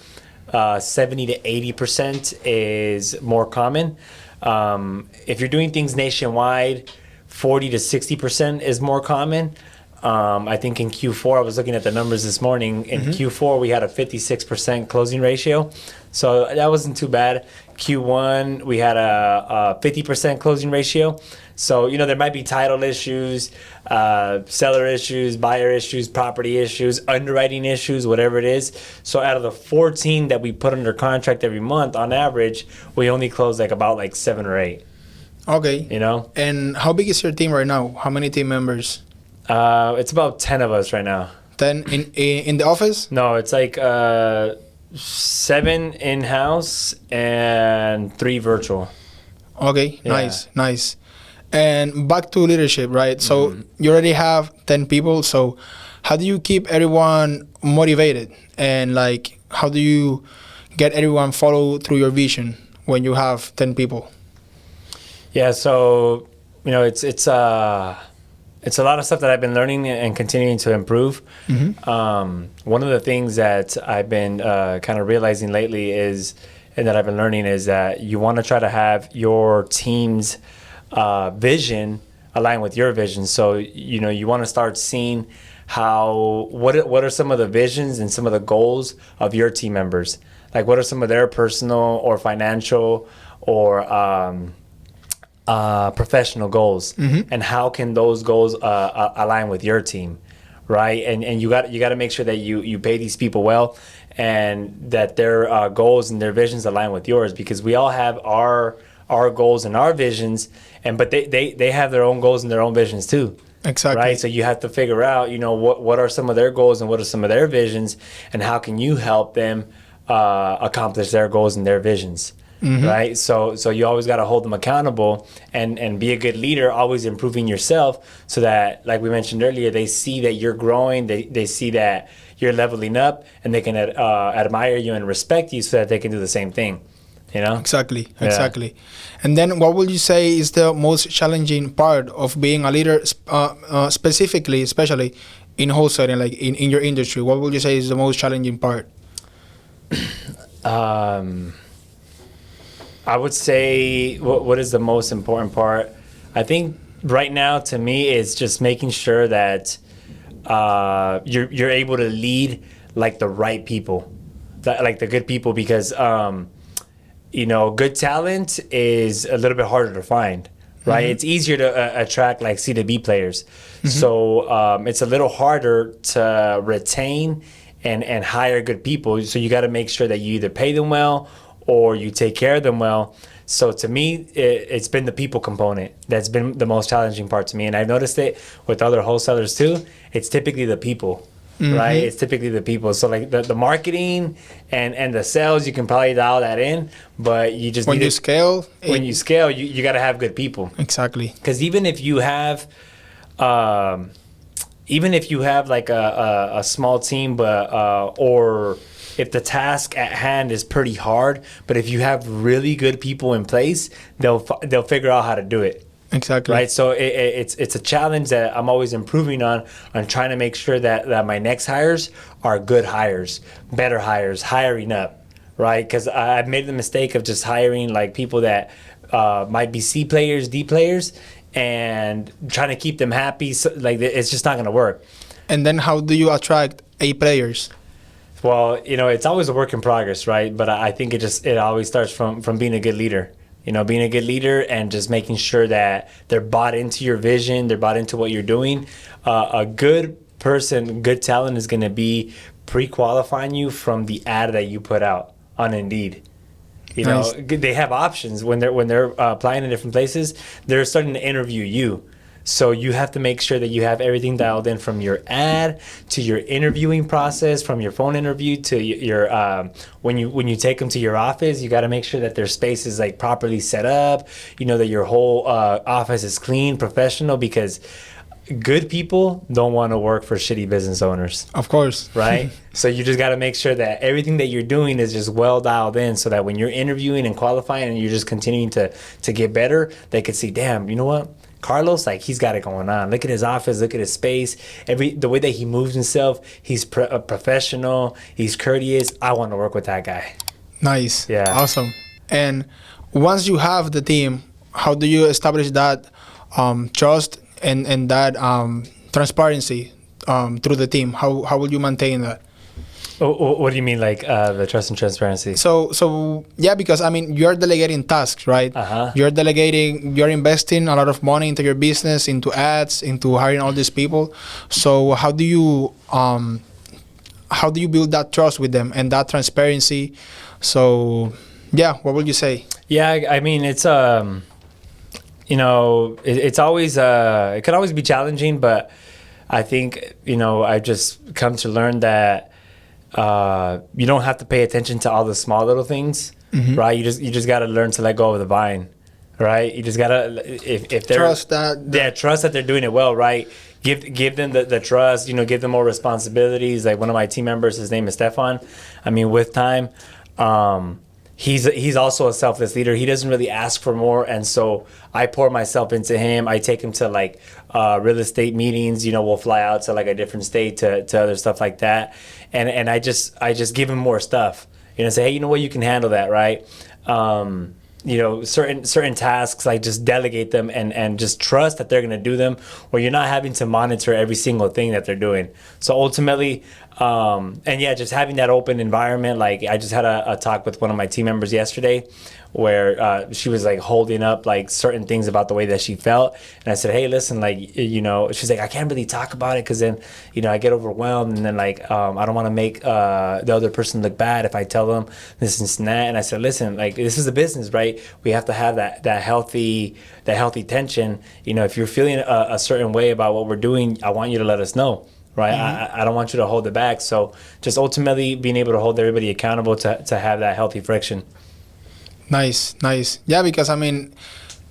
70 to 80% is more common. If you're doing things nationwide, 40 to 60% is more common. I think in Q4, I was looking at the numbers this morning. In Q4, we had a 56% closing ratio. So that wasn't too bad. Q1, we had a 50% closing ratio. So, you know, there might be title issues, seller issues, buyer issues, property issues, underwriting issues, whatever it is. So out of the 14 that we put under contract every month, on average, we only close about 7 or 8. Okay. You know? And how big is your team right now? How many team members? It's about 10 of us right now. 10 in the office? No, it's like 7 in-house and 3 virtual. Okay, Yeah. nice. And back to leadership, right? So you already have 10 people. So how do you keep everyone motivated? And like, how do you get everyone follow through your vision when you have 10 people? Yeah, so, you know, it's a lot of stuff that I've been learning and continuing to improve. One of the things that I've been kind of realizing lately and that I've been learning is that you want to try to have your team's vision align with your vision. So, you know, you want to start seeing what are some of the visions and some of the goals of your team members? Like, what are some of their personal or financial or professional goals, and how can those goals align with your team, right? And you got to make sure that you pay these people well, and that their goals and their visions align with yours, because we all have our goals and our visions, but they have their own goals and their own visions too. Exactly. Right. So you have to figure out, you know, what are some of their goals and what are some of their visions, and how can you help them accomplish their goals and their visions. Right. So you always got to hold them accountable and be a good leader, always improving yourself, so that, like we mentioned earlier, they see that you're growing, they see that you're leveling up, and they can admire you and respect you, so that they can do the same thing. You know? Exactly. Yeah. And then what would you say is the most challenging part of being a leader, especially in wholesaling, like in your industry? What would you say is the most challenging part? I would say what is the most important part? I think right now, to me, is just making sure that you're able to lead like the right people, like the good people, because you know, good talent is a little bit harder to find, right? It's easier to attract like C to B players, so it's a little harder to retain and hire good people. So you got to make sure that you either pay them well or you take care of them well. So to me, it's been the people component that's been the most challenging part to me. And I've noticed it with other wholesalers too. It's typically the people, right? It's typically the people. So like the marketing and the sales, you can probably dial that in, but you just When you scale, you got to have good people. Exactly. Because even if you have like a small team, but or if the task at hand is pretty hard, but if you have really good people in place, they'll figure out how to do it. Exactly. Right. So it's a challenge that I'm always improving on trying to make sure that my next hires are good hires, better hires, hiring up. Right. Because I've made the mistake of just hiring like people that might be C players, D players, and trying to keep them happy. So, like, it's just not going to work. And then how do you attract A players? Well, it's always a work in progress, right? But I think it always starts from being a good leader. Being a good leader and just making sure that they're bought into your vision, they're bought into what you're doing. A good person, good talent is going to be pre-qualifying you from the ad that you put out on Indeed. Nice. They have options when they're applying in different places. They're starting to interview you. So you have to make sure that you have everything dialed in, from your ad to your interviewing process, from your phone interview to your when you take them to your office. You got to make sure that their space is like properly set up. That your whole office is clean, professional, because good people don't want to work for shitty business owners. Of course. Right? So you just got to make sure that everything that you're doing is just well dialed in, so that when you're interviewing and qualifying and you're just continuing to get better, they could see, damn, you know what? Carlos, like, he's got it going on. Look at his office. Look at his space. The way that he moves himself, he's a professional. He's courteous. I want to work with that guy. Nice. Yeah. Awesome. And once you have the team, how do you establish that trust and that transparency through the team? How will you maintain that? What do you mean, like the trust and transparency? So yeah, because I mean, you're delegating tasks, right? You're investing a lot of money into your business, into ads, into hiring all these people. So how do you build that trust with them and that transparency? So yeah, what would you say? Yeah, I mean, it's it's always it could always be challenging, but I think I've just come to learn that you don't have to pay attention to all the small little things, right? You just got to learn to let go of the vine, right? You just gotta if they're Trust that. trust that they're doing it well, right? Give them the trust, give them more responsibilities. Like one of my team members, his name is Stefan. I mean, with time, he's also a selfless leader. He doesn't really ask for more, and so I pour myself into him. I take him to like real estate meetings. We'll fly out to like a different state to other stuff like that, and I just give him more stuff. Say, hey, you know what, you can handle that, right? Certain tasks, like just delegate them and just trust that they're going to do them, where you're not having to monitor every single thing that they're doing. So ultimately, just having that open environment. Like I just had a talk with one of my team members yesterday, where she was like holding up like certain things about the way that she felt, and I said, hey, listen, like she's like, I can't really talk about it because then I get overwhelmed, and then like I don't want to make the other person look bad if I tell them this and that. And I said, listen, like, this is a business, right? We have to have that healthy tension. If you're feeling a certain way about what we're doing, I want you to let us know. Right. I don't want you to hold it back. So just ultimately being able to hold everybody accountable to have that healthy friction. Nice. Yeah, because I mean,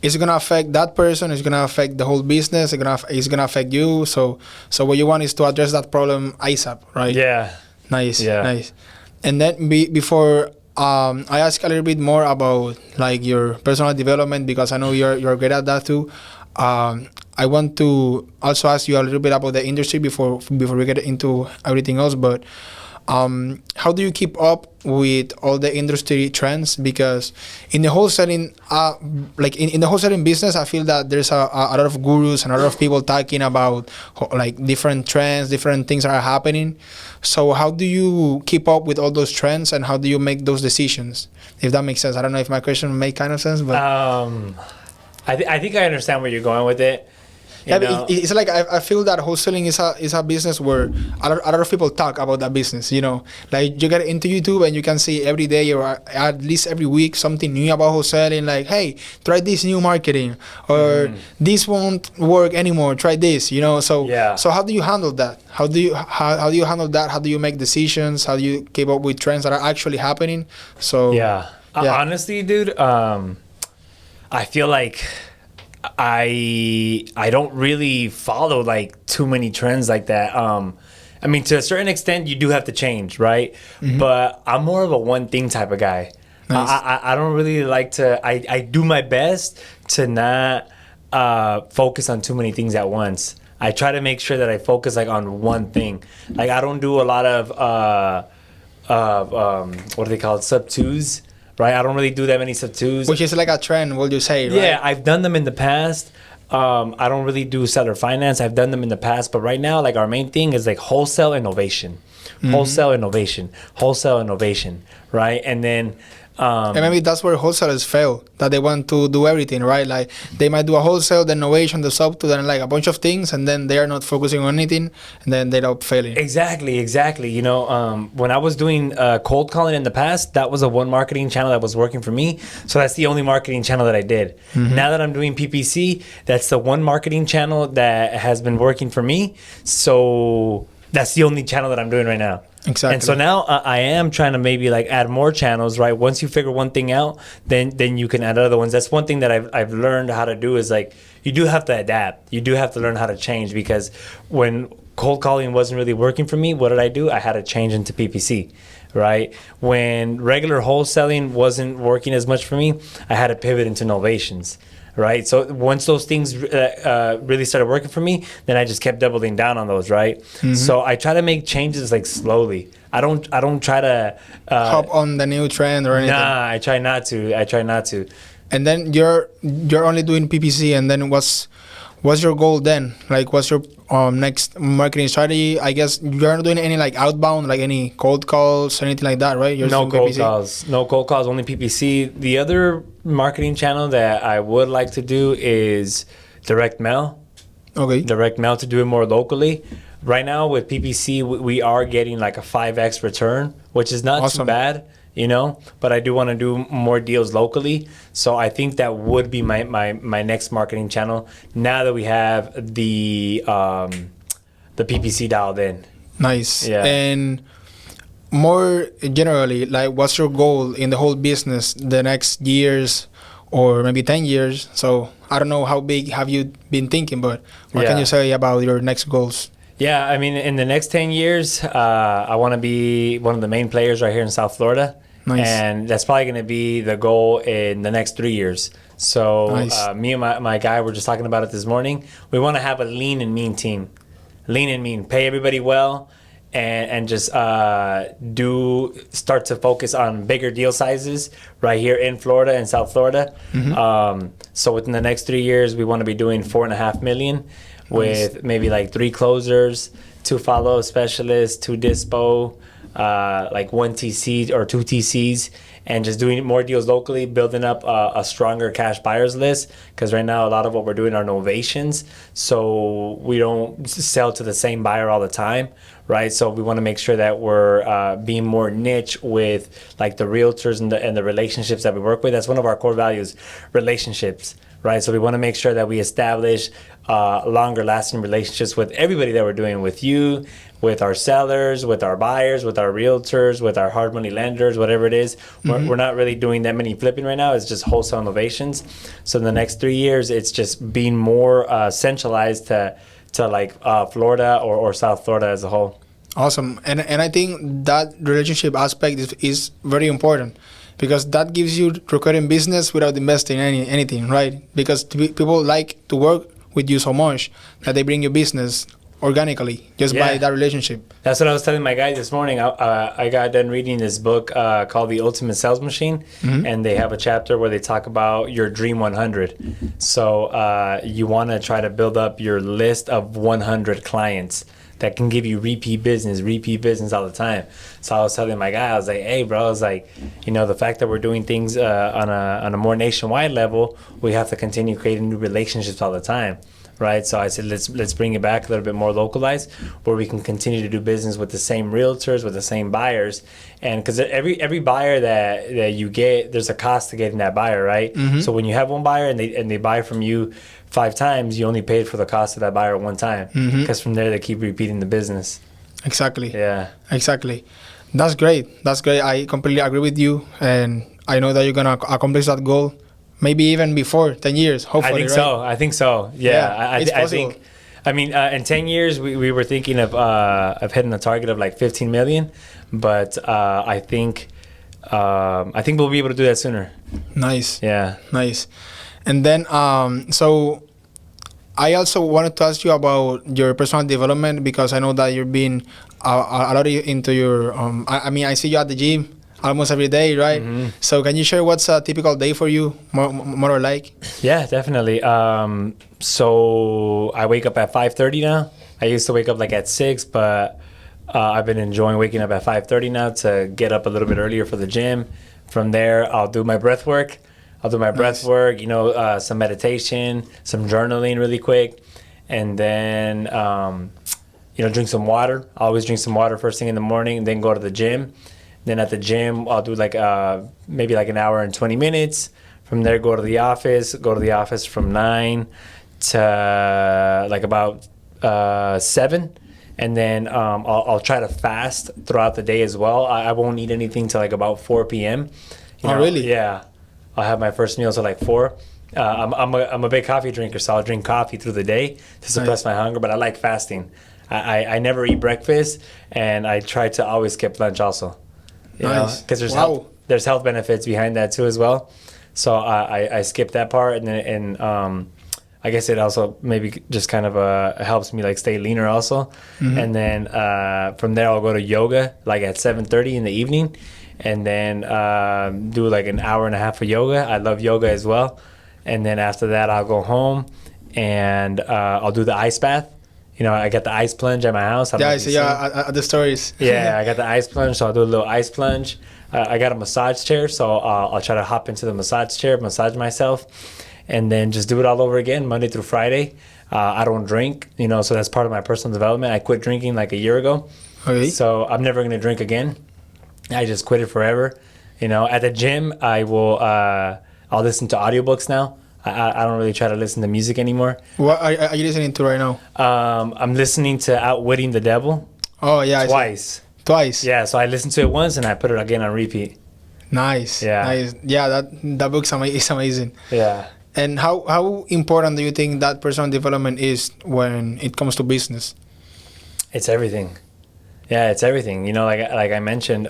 it's gonna affect that person. It's gonna affect the whole business. It's gonna affect you. So what you want is to address that problem ASAP, right? Yeah. Nice. Yeah. Nice. And then before I ask a little bit more about like your personal development, because I know you're great at that too. I want to also ask you a little bit about the industry before we get into everything else. But how do you keep up with all the industry trends? Because in the wholesaling, in the wholesaling business, I feel that there's a lot of gurus and a lot of people talking about like different trends, different things that are happening. So how do you keep up with all those trends, and how do you make those decisions? If that makes sense. I don't know if my question makes kind of sense, but I think I understand where you're going with it. But it's like I feel that wholesaling is a business where a lot of people talk about that business. Like you get into YouTube and you can see every day or at least every week something new about wholesaling. Like, hey, try this new marketing, or this won't work anymore. Try this. So yeah. So how do you handle that? How do you handle that? How do you make decisions? How do you keep up with trends that are actually happening? So yeah. Honestly, dude, I feel like I don't really follow like too many trends like that. I mean, to a certain extent, you do have to change, right? But I'm more of a one thing type of guy. Nice. I don't really like to. I do my best to not focus on too many things at once. I try to make sure that I focus like on one thing. Like I don't do a lot of what do they call it, sub twos. Right, I don't really do that many sub twos. Which is like a trend, would you say? Right? Yeah, I've done them in the past. I don't really do seller finance. I've done them in the past, but right now, like our main thing is like wholesale innovation, wholesale innovation, wholesale innovation, right? And then And maybe that's where wholesalers fail, that they want to do everything, right? Like they might do a wholesale, the innovation, the sub to, then like a bunch of things, and then they are not focusing on anything, and then they end up failing. Exactly. You know, when I was doing cold calling in the past, that was a one marketing channel that was working for me. So that's the only marketing channel that I did. Now that I'm doing PPC, that's the one marketing channel that has been working for me. So that's the only channel that I'm doing right now. Exactly. And so now I am trying to maybe like add more channels, right? Once you figure one thing out, then you can add other ones. That's one thing that I've learned how to do is like you do have to adapt. You do have to learn how to change, because when cold calling wasn't really working for me, what did I do? I had to change into PPC, right? When regular wholesaling wasn't working as much for me, I had to pivot into novations. Right. So once those things really started working for me, then I just kept doubling down on those. Right. So I try to make changes like slowly. I don't try to hop on the new trend or anything. Nah, I try not to. And then you're only doing PPC, and then what's your goal then? Like, what's your next marketing strategy? I guess you're not doing any like outbound, like any cold calls, anything like that, right? You're No just doing cold PPC? calls. No cold calls. Only PPC. The other marketing channel that I would like to do is direct mail. Okay. Direct mail to do it more locally. Right now with PPC, we are getting like a 5x return, which is not too Awesome. bad, you know, but I do want to do more deals locally. So I think that would be my next marketing channel now that we have the PPC dialed in. Nice. Yeah. And more generally, like, what's your goal in the whole business the next years or maybe 10 years? So I don't know how big have you been thinking, but what can Yeah. you say about your next goals? Yeah, I mean, in the next 10 years, I want to be one of the main players right here in South Florida. Nice. And that's probably going to be the goal in the next 3 years. So Nice. me and my guy were just talking about it this morning. We want to have a lean and mean team. Lean and mean. Pay everybody well and just start to focus on bigger deal sizes right here in Florida and South Florida. So within the next 3 years, we want to be doing 4.5 million with maybe like 3 closers, 2 follow specialists, 2 dispo, like 1 TC or 2 TCs, and just doing more deals locally, building up a stronger cash buyers list. Because right now, a lot of what we're doing are novations, so we don't sell to the same buyer all the time, right? So we want to make sure that we're being more niche with like the realtors and the relationships that we work with. That's one of our core values, relationships, right? So we want to make sure that we establish longer lasting relationships with everybody that we're doing, with you, with our sellers, with our buyers, with our realtors, with our hard money lenders, whatever it is. We're not really doing that many flipping right now. It's just wholesale innovations. So in the next 3 years, it's just being more centralized to like Florida or South Florida as a whole. Awesome. And I think that relationship aspect is very important, because that gives you recurring business without investing anything, right? Because people like to work with you so much that they bring you business organically just by that relationship. That's what I was telling my guy this morning. I got done reading this book called The Ultimate Sales Machine, and they have a chapter where they talk about your Dream 100. So you want to try to build up your list of 100 clients that can give you repeat business all the time. So I was telling my guy, I was like, hey, bro, I was like, you know, the fact that we're doing things on a more nationwide level, we have to continue creating new relationships all the time. Right, so I said let's bring it back a little bit more localized, where we can continue to do business with the same realtors, with the same buyers, and because every buyer that you get, there's a cost to getting that buyer, right? So when you have one buyer and they buy from you 5 times, you only paid for the cost of that buyer one time, because from there they keep repeating the business. Exactly. Yeah. Exactly. That's great. I completely agree with you, and I know that you're gonna accomplish that goal. Maybe even before 10 years, hopefully, I think so. Yeah, it's I possible. think. I mean, in 10 years, we were thinking of hitting a target of like 15 million, but I think we'll be able to do that sooner. Nice. Yeah. Nice. And then, so I also wanted to ask you about your personal development, because I know that you've been a lot into your. I mean, I see you at the gym. almost every day, right? So can you share what's a typical day for you, more or like? Yeah, definitely. So I wake up at 5:30 now. I used to wake up like at 6, but I've been enjoying waking up at 5:30 now to get up a little bit earlier for the gym. From there, I'll do my breath work. You know, some meditation, some journaling really quick. And then, you know, drink some water. I always drink some water first thing in the morning, and then go to the gym. Then at the gym, I'll do like maybe like an hour and 20 minutes. From there, go to the office. Go to the office from 9 to like about 7. And then I'll try to fast throughout the day as well. I won't eat anything till like about 4 p.m. You know, really? Yeah. I'll have my first meal till like 4. I'm a big coffee drinker, so I'll drink coffee through the day to suppress my hunger. But I like fasting. I never eat breakfast, and I try to always skip lunch also. Nice. Because there's health benefits behind that too as well. So I skip that part, and I guess it also maybe just kind of helps me like stay leaner also. And then from there I'll go to yoga like at 7:30 in the evening, and then do like an hour and a half of yoga. I love yoga as well. And then after that I'll go home and I'll do the ice bath. You know, I got the ice plunge at my house. Yeah, I see. Yeah, at the stories. Yeah, I got the ice plunge, so I'll do a little ice plunge. I got a massage chair, so I'll try to hop into the massage chair, massage myself, and then just do it all over again, Monday through Friday. I don't drink, you know, so that's part of my personal development. I quit drinking like a year ago, Okay. so I'm never going to drink again. I just quit it forever. You know, at the gym, I'll listen to audiobooks now. I don't really try to listen to music anymore. What are you listening to right now? I'm listening to Outwitting the Devil. Oh, yeah. Twice. Twice? Yeah, so I listened to it once and I put it again on repeat. Nice. Yeah. Nice. Yeah, that book is amazing. Yeah. And how important do you think that personal development is when it comes to business? It's everything. Yeah, it's everything. You know, like I mentioned,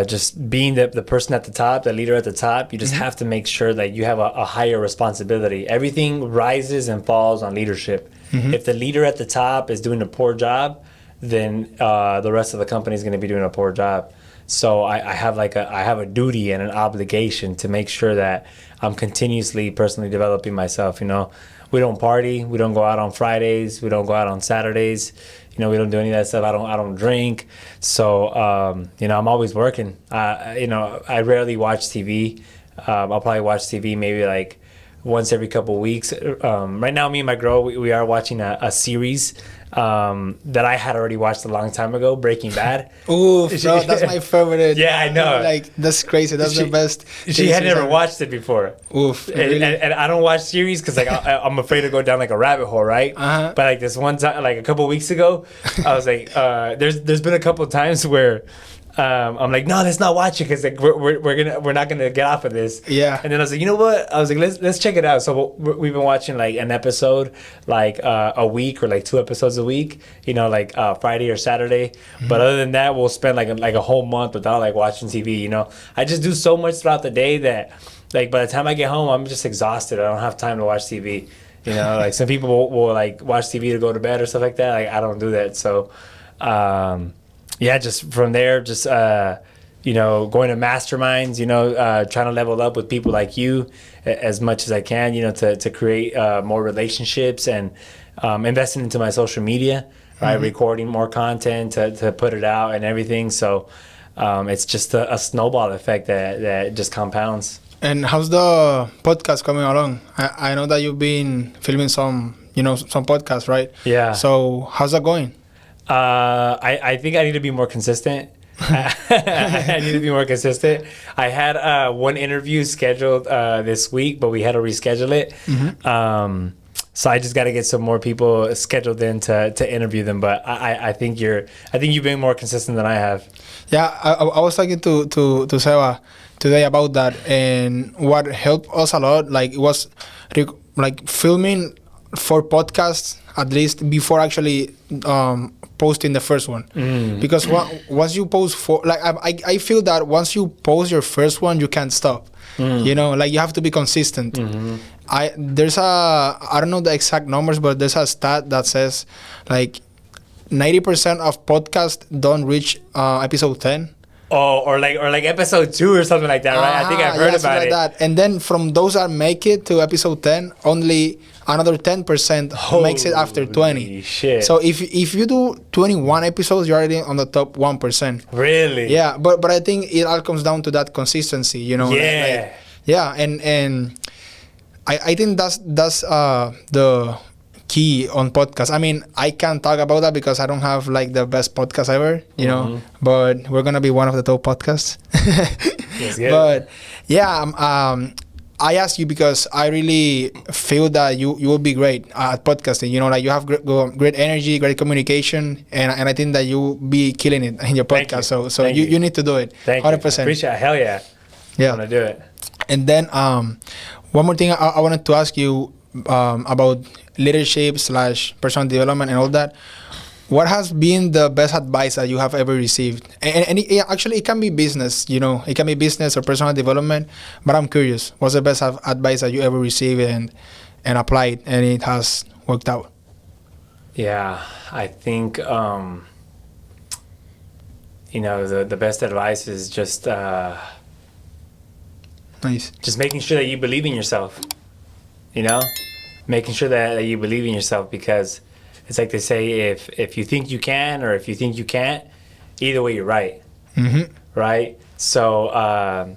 just being the person at the top, the leader at the top, you just have to make sure that you have a higher responsibility. Everything rises and falls on leadership. If the leader at the top is doing a poor job, then the rest of the company is going to be doing a poor job. So I have a duty and an obligation to make sure that I'm continuously personally developing myself. You know, we don't party, we don't go out on Fridays, we don't go out on Saturdays. You know, we don't do any of that stuff. I don't drink. So, you know, I'm always working. You know, I rarely watch TV. I'll probably watch TV maybe like once every couple of weeks. Right now, me and my girl, we are watching a series that I had already watched a long time ago, Breaking Bad. Ooh, bro, that's my favorite. Yeah, I know. Like, that's crazy. That's the best. She had never watched it before. Oof. Really? And I don't watch series because like I'm afraid to go down like a rabbit hole, right? But like this one time, like a couple of weeks ago, I was like, there's been a couple of times where I'm like, no, let's not watch it because like we're not gonna get off of this. Yeah. And then I was like, you know what? I was like, let's check it out. So we've been watching like an episode like a week or like 2 episodes a week. You know, like Friday or Saturday. But other than that, we'll spend like a whole month without like watching TV. You know, I just do so much throughout the day that like by the time I get home, I'm just exhausted. I don't have time to watch TV. You know, like some people will like watch TV to go to bed or stuff like that. Like I don't do that. So. Yeah, just from there, just, you know, going to masterminds, you know, trying to level up with people like you as much as I can, you know, to create more relationships and investing into my social media, right? Recording more content to put it out and everything. So it's just a snowball effect that just compounds. And how's the podcast coming along? I know that you've been filming some podcasts, right? Yeah. So how's that going? I think I need to be more consistent. I need to be more consistent. I had one interview scheduled this week, but we had to reschedule it. So I just got to get some more people scheduled in to interview them. But I think you've been more consistent than I have. Yeah, I was talking to Seba today about that, and what helped us a lot, like it was like filming 4 podcasts at least before actually posting the first one. Because once you post 4, like I feel that once you post your first one, you can't stop. You know, like you have to be consistent. I don't know the exact numbers, but there's a stat that says like 90% of podcasts don't reach episode 10. Oh, or like episode 2 or something like that, right? I think I've heard yeah, about like it. that. And then from those that make it to episode 10, only another 10% makes it after 20. Holy shit. So if you do 21 episodes, you're already on the top 1%. Really? Yeah, but I think it all comes down to that consistency, you know. Yeah. Yeah, and I think that's the key on podcasts. I mean, I can't talk about that because I don't have like the best podcast ever, you know. But we're gonna be one of the top podcasts. Yes, yeah. But yeah, I asked you because I really feel that you will be great at podcasting. You know, like you have great energy, great communication, and I think that you will be killing it in your Thank podcast. you. So Thank you you. need to do it. Thank you. 100%. I appreciate it. Hell yeah. Yeah. I want to do it. And then one more thing I wanted to ask you about leadership / personal development and all that. What has been the best advice that you have ever received? And actually, it can be business, you know, it can be business or personal development. But I'm curious, what's the best advice that you ever received and applied and it has worked out? Yeah, I think you know the best advice is just Nice. making sure that you believe in yourself. You know, making sure that you believe in yourself, because it's like they say, if you think you can or if you think you can't, either way you're right. Mm-hmm. Right. So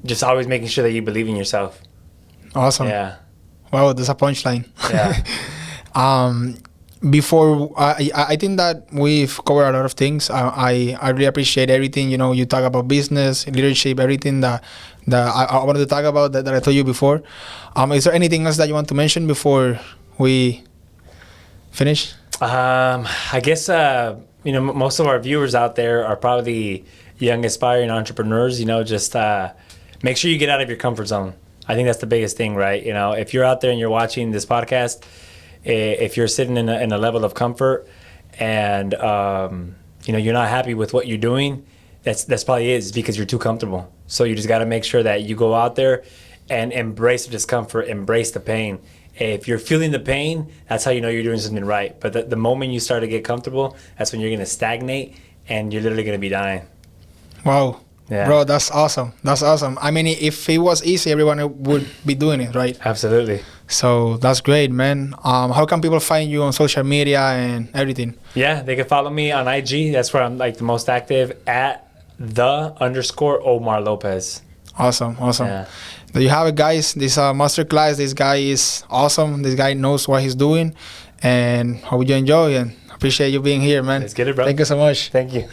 just always making sure that you believe in yourself. Awesome. Yeah. Wow, that's a punchline. Yeah. Before I think that we've covered a lot of things. I really appreciate everything. You know, you talk about business, leadership, everything that I wanted to talk about that I told you before. Is there anything else that you want to mention before we finish? I guess you know, most of our viewers out there are probably young aspiring entrepreneurs. You know, just make sure you get out of your comfort zone. I think that's the biggest thing, right? You know, if you're out there and you're watching this podcast, if you're sitting in a level of comfort and you know, you're not happy with what you're doing, that's probably is because you're too comfortable. So you just got to make sure that you go out there and embrace the discomfort, embrace the pain. If you're feeling the pain, that's how you know you're doing something right. But the moment you start to get comfortable, that's when you're going to stagnate and you're literally going to be dying. Wow. Yeah. Bro, that's awesome. That's awesome. I mean, if it was easy, everyone would be doing it, right? Absolutely. So that's great, man. How can people find you on social media and everything? Yeah, they can follow me on IG. That's where I'm like the most active, at _Omar Lopez. Awesome. Yeah. There you have it, guys. This masterclass. This guy is awesome. This guy knows what he's doing, and hope you enjoy and appreciate you being here, man. Let's get it, bro. Thank you so much. Thank you.